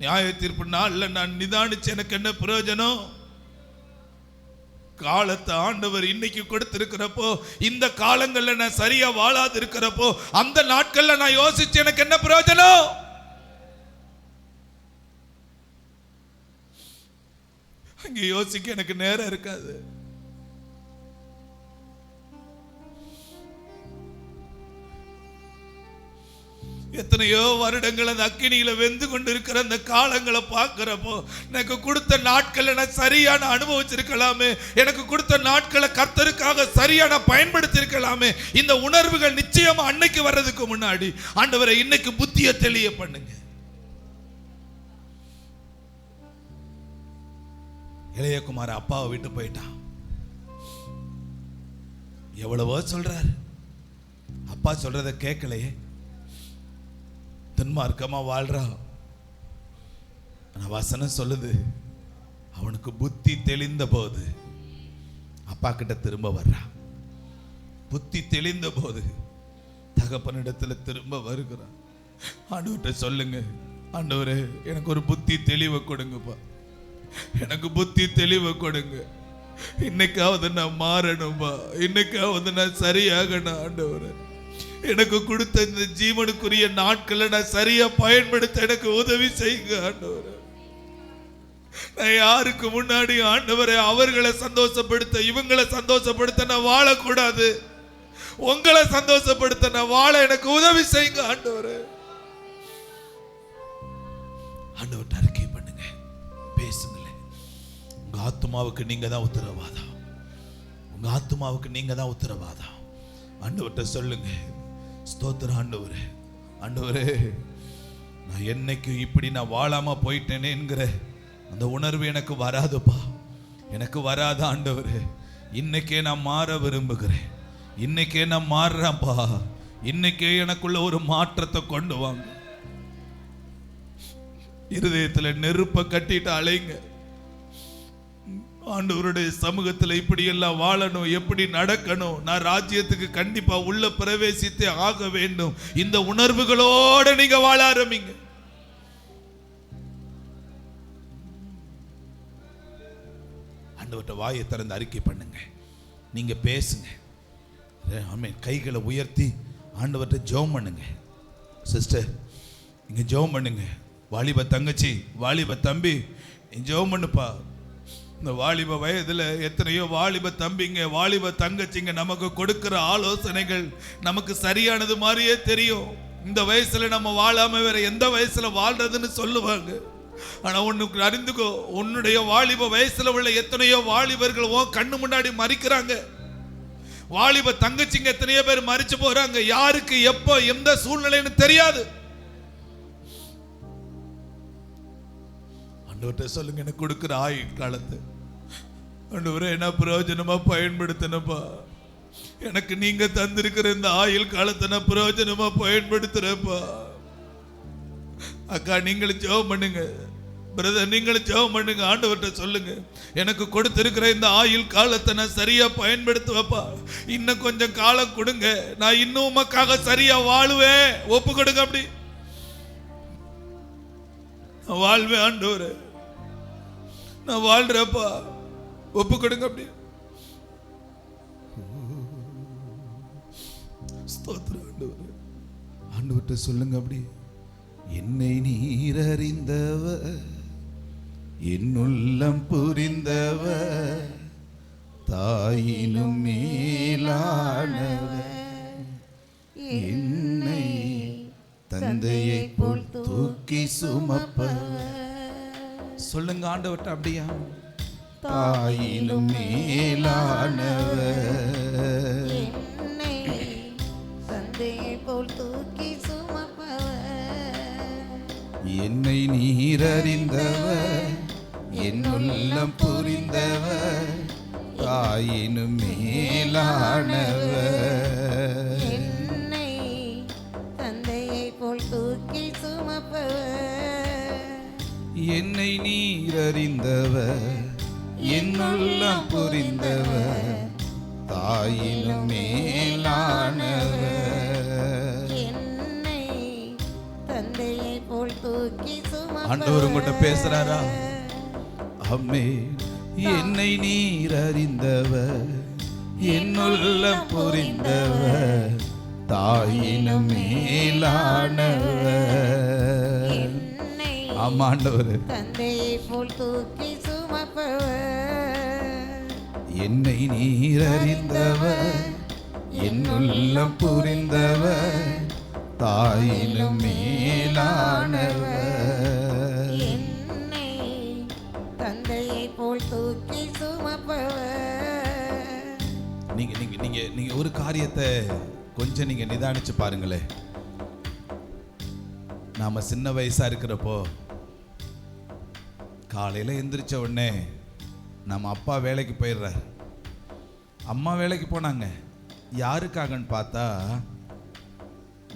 நியாய தீர்ப்பு நாள்ல நான் நிதானிச்சு எனக்கு என்ன பிரயோஜனம்? காலத்தை ஆண்டவர் இன்னைக்கு கொடுத்திருக்கிறப்போ, இந்த காலங்கள்ல நான் சரியா வாழாது இருக்கிறப்போ, அந்த நாட்கள்ல நான் யோசிச்சு எனக்கு என்ன பிரயோஜனம்? அங்க யோசிக்க எனக்கு நேரம் இருக்காது. எத்தனையோ வருடங்கள் அந்த அக்கினியில வெந்து கொண்டு இருக்கிற அந்த காலங்களை பார்க்கிறப்போ, எனக்கு கொடுத்த நாட்களை நான் சரியான அனுபவிச்சிருக்கலாமே, எனக்கு கொடுத்த நாட்களை கர்த்தருக்காக சரியான பயன்படுத்தி இருக்கலாமே. இந்த உணர்வுகள் நிச்சயமா அன்னைக்கு வர்றதுக்கு முன்னாடி ஆண்டவரை இன்னைக்கு புத்தியை தெளிய பண்ணுங்க. இளையகுமார் அப்பாவை விட்டு போயிட்டான். எவ்வளவோ சொல்றாரு, அப்பா சொல்றத கேட்கலையே, தன்மார்க்கமா வாழ்றான். வசனம் சொல்லுது, அவனுக்கு புத்தி தெளிந்த போது அப்பா கிட்ட திரும்ப வர்றான். புத்தி தெளிந்த போது தகப்பனிடத்துல திரும்ப வருகிறான். ஆண்டவர்கிட்ட சொல்லுங்க, ஆண்டவரே எனக்கு ஒரு புத்தி தெளிவை கொடுங்கப்பா, எனக்கு புத்தி தெளிவை கொடுங்க, இன்னைக்காவது நான் மாறணும்பா, இன்னைக்காவது நான் சரியாகணும். ஆண்டவரே எனக்கு கொடுத்த இந்த ஜீவனுக்குரிய நாட்களை நான் சரியா பயன்படுத்த எனக்கு உதவி செய்யுங்க. ஆண்டவரே நான் யாருக்கு முன்னாடி ஆண்டவரே அவர்களை சந்தோஷப்படுத்த இவங்களை சந்தோஷப்படுத்த நான் வாழக்கூடாது, உங்களை சந்தோஷப்படுத்த நான் வாழ எனக்கு உதவி செய்யுங்க. ஆண்டவரே ஆண்டவர் அறிக்கை பண்ணுங்க, பேசுங்களேன். உங்க ஆத்மாவுக்கு நீங்க தான் உத்தரவாதம், உங்க ஆத்மாவுக்கு நீங்க தான் உத்தரவாதம். ஆண்டவர்கிட்ட சொல்லுங்க, ஸ்தோத்திரம் ஆண்டவரே, ஆண்டவரே நான் என்னைக்கு இப்படி நான் வாழாம போயிட்டேனேங்கிற அந்த உணர்வு எனக்கு வராதுப்பா, எனக்கு வராத ஆண்டவரே. இன்னைக்கே நான் மாற விரும்புகிறேன், இன்னைக்கே நான் மாறுறேன்ப்பா, இன்னைக்கே எனக்குள்ள ஒரு மாற்றத்தை கொண்டு வாங்க. இருதயத்துல நெருப்ப கட்டிட்டு அலைங்க. ஆண்டவருடைய சமூகத்துல இப்படி எல்லாம் வாழணும், எப்படி நடக்கணும், நான் ராஜ்யத்துக்கு கண்டிப்பா உள்ள பிரவேசித்தே ஆக வேண்டும். இந்த உணர்வுகளோட நீங்க வாழ ஆரம்பிங்க. ஆண்டவர்ட்ட வாயை திறந்து அறிக்கை பண்ணுங்க, நீங்க பேசுங்க. ஆமென். கைகளை உயர்த்தி ஆண்டவர்ட்ட ஜெபம் பண்ணுங்க. சிஸ்டர் நீங்க ஜெபம் பண்ணுங்க. வாலிப தங்கச்சி, வாலிப தம்பி, ஜெபம் பண்ணுப்பா. இந்த வாலிப வயதுல எத்தனையோ வாலிப தம்பிங்க, வாலிப தங்கச்சிங்க நமக்கு கொடுக்கிற ஆலோசனைகள் நமக்கு சரியானது மாதிரியே தெரியும். இந்த வயசுல நம்ம வாழாம வேற எந்த வயசுல வாழ்றதுன்னு சொல்லுவாங்க. ஆனா ஒண்ணு அறிந்துக்கோ, உன்னுடைய வாலிப வயசுல உள்ள எத்தனையோ வாலிபர்கள் உன் கண்ணு முன்னாடி மறிக்கிறாங்க. வாலிப தங்கச்சிங்க எத்தனையோ பேர் மறிச்சு போறாங்க. யாருக்கு எப்போ எந்த சூழ்நிலைன்னு தெரியாது. ஆண்டவர்ட்ட சொல்லுங்க, எனக்கு கொடுக்கிற ஆயுள் காலத்தை ஆண்டவரே என்ன பிரயோஜனமா பயன்படுத்தினப்பா. எனக்கு நீங்க தந்திருக்கிற இந்த ஆயுள் காலத்தை நான் பிரயோஜனமா பயன்படுத்துறப்பா. அக்கா நீங்களும் ஜெபம் பண்ணுங்க, பிரதர் நீங்களும் ஜெபம் பண்ணுங்க. ஆண்டவர்ட்ட சொல்லுங்க, எனக்கு கொடுத்திருக்கிற இந்த ஆயுள் காலத்தை நான் சரியா பயன்படுத்துவப்பா. இன்னும் கொஞ்சம் காலம் கொடுங்க, நான் இன்னும் உமக்காக சரியா வாழுவேன். ஒப்பு கொடுங்க. அப்படி நான் வாழ்வேன் ஆண்டவரே, நான் வாழ்றப்பா. ஒப்பு கொடுங்க. அப்படி ஸ்தோத்திரம் ஆண்டவரே. ஆண்டவர்ட்ட சொல்லுங்க, அப்படி என்னை நீர் அறிந்தவர், என் உள்ளம் புரிந்தவர், தாயினும் மேலானவர், என்னை தந்தையை போல் தூக்கி சுமப்பவர். சொல்லுங்க ஆண்டவர்ட்ட அப்படியா. தாயினும் மேலானவர், என்னை தந்தையை போல் தூக்கி என்னை நீர் அறிந்தவர், என் உள்ளம் புரிந்தவர், தாயினும் மேலானவர், என்னை தந்தையை போல் தூக்கி சுமப்பவர். என்னை நீர் அறிந்தவர், என் உள்ளம் புரிந்தவர், தாயினும் மேலானவர், என்னை தந்தையை போல் தூக்கி சுமப்பவர். ஆண்டவர் உங்கள்கிட்ட பேசுறாரா? அம்மே, என்னை நீர் அறிந்தவர், என் உள்ளம் புரிந்தவர், தாயினும் மேலானவர். ஆமா ஆண்டவரே, தந்தையை போல் தூக்கி சுமப்பவர். என்னை நீர் அறிந்தவர், என் உள்ளம் புரிந்தவர், தாயினும் மேலானவர், என்னை தந்தையை போல் தூக்கி சுமப்பவர். நீங்க நீங்க நீங்க நீங்க ஒரு காரியத்தை கொஞ்சம் நீங்க நிதானிச்சு பாருங்களேன். நாம சின்ன வயசா இருக்கிறப்போ காலையில எந்திரிச்ச உடனே நம்ம அப்பா வேலைக்கு போயிடுறார், அம்மா வேலைக்கு போனாங்க. யாருக்காகன்னு பார்த்தா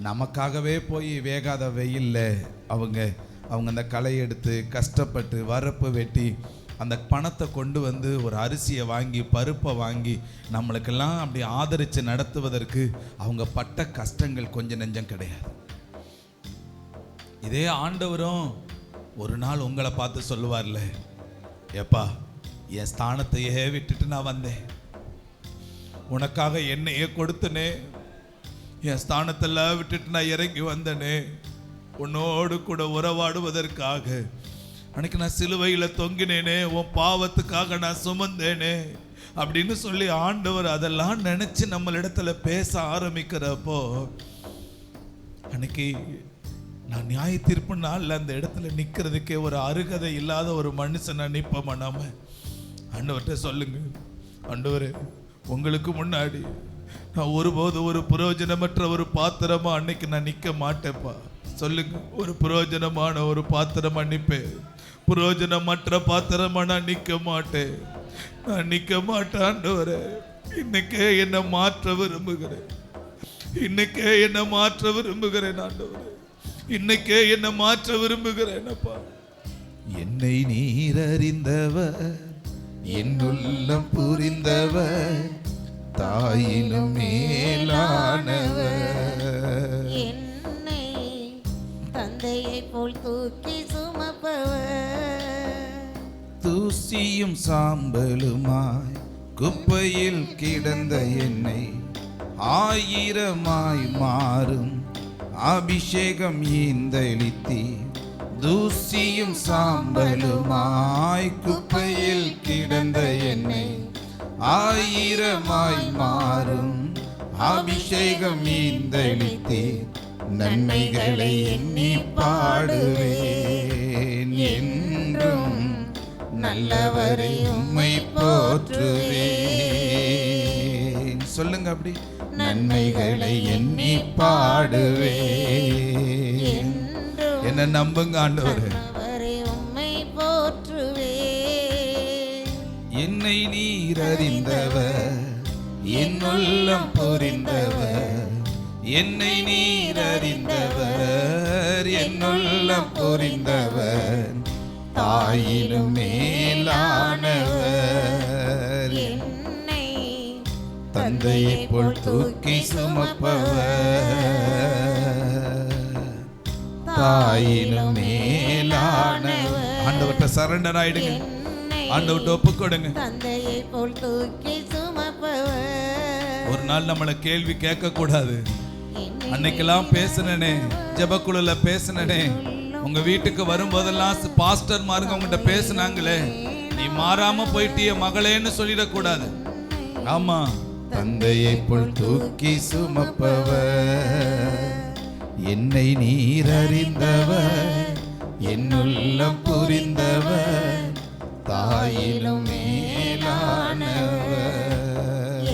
நமக்காகவே போய் வேகாத வெயில்ல அவங்க அந்த களை எடுத்து கஷ்டப்பட்டு வரப்பு வெட்டி அந்த பணத்தை கொண்டு வந்து ஒரு அரிசியை வாங்கி பருப்பை வாங்கி நம்மளுக்கெல்லாம் அப்படி ஆதரித்து நடத்துவதற்கு அவங்க பட்ட கஷ்டங்கள் கொஞ்சம் நெஞ்சம் கிடையாது. இதே ஆண்டவரும் ஒரு நாள் உங்களை பார்த்து சொல்லுவார்ல, ஏப்பா என் ஸ்தானத்தையே விட்டுட்டு நான் வந்தேன், உனக்காக என்னையே கொடுத்தனே, என் ஸ்தானத்தெல்லாம் விட்டுட்டு நான் இறங்கி வந்தனே, உன்னோடு கூட உறவாடுவதற்காக. அன்னைக்கு நான் சிலுவையில் தொங்கினேனே, உன் பாவத்துக்காக நான் சுமந்தேனே அப்படின்னு சொல்லி ஆண்டவர் அதெல்லாம் நினைச்சு நம்மளிடத்துல பேச ஆரம்பிக்கிறப்போ, அன்னைக்கு நான் நியாய தீர்ப்பு நாளில் அந்த இடத்துல நிற்கிறதுக்கே ஒரு அருகதை இல்லாத ஒரு மனுஷனை நிற்ப பண்ணாம ஆண்டவர்கிட்ட சொல்லுங்க, ஆண்டவரே உங்களுக்கு முன்னாடி நான் ஒருபோது ஒரு பிரயோஜனமற்ற ஒரு பாத்திரமா அன்னைக்கு நான் நிற்க மாட்டேன்ப்பா. சொல்லுங்க. ஒரு பிரயோஜனமான ஒரு பாத்திரம் நிற்பேன், பிரயோஜனமற்ற பாத்திரமா நான் நிற்க மாட்டேன். நான் நிற்க மாட்டேன் ஆண்டவரே. இன்னைக்கே என்னை மாற்ற விரும்புகிறேன். இன்னைக்கே என்னை மாற்ற விரும்புகிறேன் ஆண்டவரே. இன்னைக்கே என்னை மாற்ற விரும்புகிறேன் அப்பா. என்னை நீர் அறிந்தவர், என் உள்ளம் புரிந்தவர், தாயினும் மேலானவர். என்னை தந்தையை போல் தூக்கி சுமப்பவர். தூசியும் சாம்பலுமாய் குப்பையில் கிடந்த என்னை ஆயிரமாய் மாறும் அபிஷேகம் ஈந்தளித்தி. தூசியும் சாம்பலுமாய் குப்பையில் கிடந்த என்னை ஆயிரமாய் மாறும் அபிஷேகம் ஈந்தளித்தி. நன்மைகளை எண்ணி பாடுவேன், என்றும் நல்லவரை உம்மை போற்றுவேன். சொல்லுங்க அப்படி. நன்மைகளை எண்ணி பாடுவேன். என்ன நம்புங்க ஆண்டவரே. உம்மை போற்றுவேன். என்னை நீர் அறிந்தவர், என் உள்ளம் புரிந்தவர். என்னை நீர் அறிந்தவர், என் உள்ளம் புரிந்தவர், தாயினும் மேலானவர். என்னை தந்தையை போல் தூக்கி சுமப்பவர், தாயினும் மேலானவர். ஆண்டவர்ட்ட சரண்டர் ஆயிடுங்க. ஆண்டவர்ட்ட ஒப்புக் கொடுங்க. தந்தையை போல் தூக்கி சுமப்பவர். ஒரு நாள் நம்மளை கேள்வி கேட்க கூடாது. அன்னைக்கெல்லாம் பேசினனே, ஜெபக்குழுல பேசினனே, உங்க வீட்டுக்கு வரும்போதெல்லாம் பாஸ்டர் மாருங்க உங்ககிட்ட பேசினாங்களே, நீ மாறாம போயிட்டிய மகளேன்னு சொல்லிடக்கூடாது. ஆமா. தந்தையை போல் தூக்கி சுமப்பவர், என்னை நீர் அறிந்தவர், என் உள்ளம் புரிந்தவர், தாயிலும் மேலானவர்.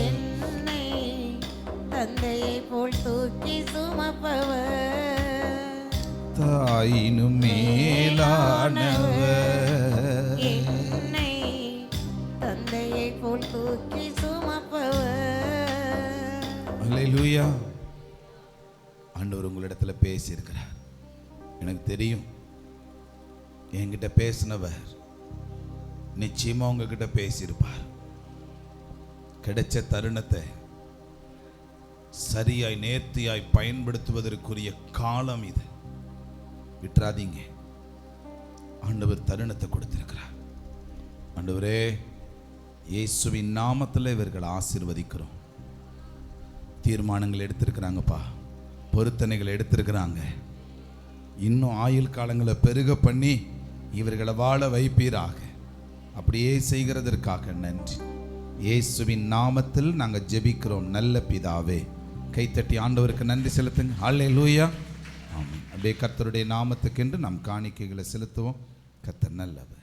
என்னை தந்தையை போல் தூக்கி சுமப்பவர், தாயினும் மேலானவர். என்னை தந்தையை போல் தூக்கி சுமப்பவர். அல்லேலூயா. ஆண்டவர் உங்களிடத்துல பேசியிருக்கிறார். எனக்கு தெரியும் என்கிட்ட பேசினவர் நிச்சயமா உங்ககிட்ட பேசியிருப்பார். கிடைச்ச தருணத்தை சரியாய் நேர்த்தியாய் பயன்படுத்துவதற்குரிய காலம் இது. விட்டுறாதீங்க. ஆண்டவர் தருணத்தை கொடுத்திருக்கிறார். ஆண்டவரே, இயேசுவின் நாமத்தில் இவர்கள் ஆசீர்வதிக்கிறோம். தீர்மானங்கள் எடுத்திருக்கிறாங்கப்பா, பொருத்தனைகள் எடுத்திருக்கிறாங்க. இன்னும் ஆயுள் காலங்களை பெருக பண்ணி இவர்களை வாழ வைப்பீராக. அப்படியே செய்கிறதற்காக நன்றி. இயேசுவின் நாமத்தில் நாங்கள் ஜெபிக்கிறோம் நல்ல பிதாவே. கைத்தட்டி ஆண்டவருக்கு நன்றி செலுத்துங்க. அல்லேலூயா. ஆமென். அப்படியே கர்த்தருடைய நாமத்துக்கென்று நாம் காணிக்கைகளை செலுத்துவோம். கர்த்தர் நல்லவர்.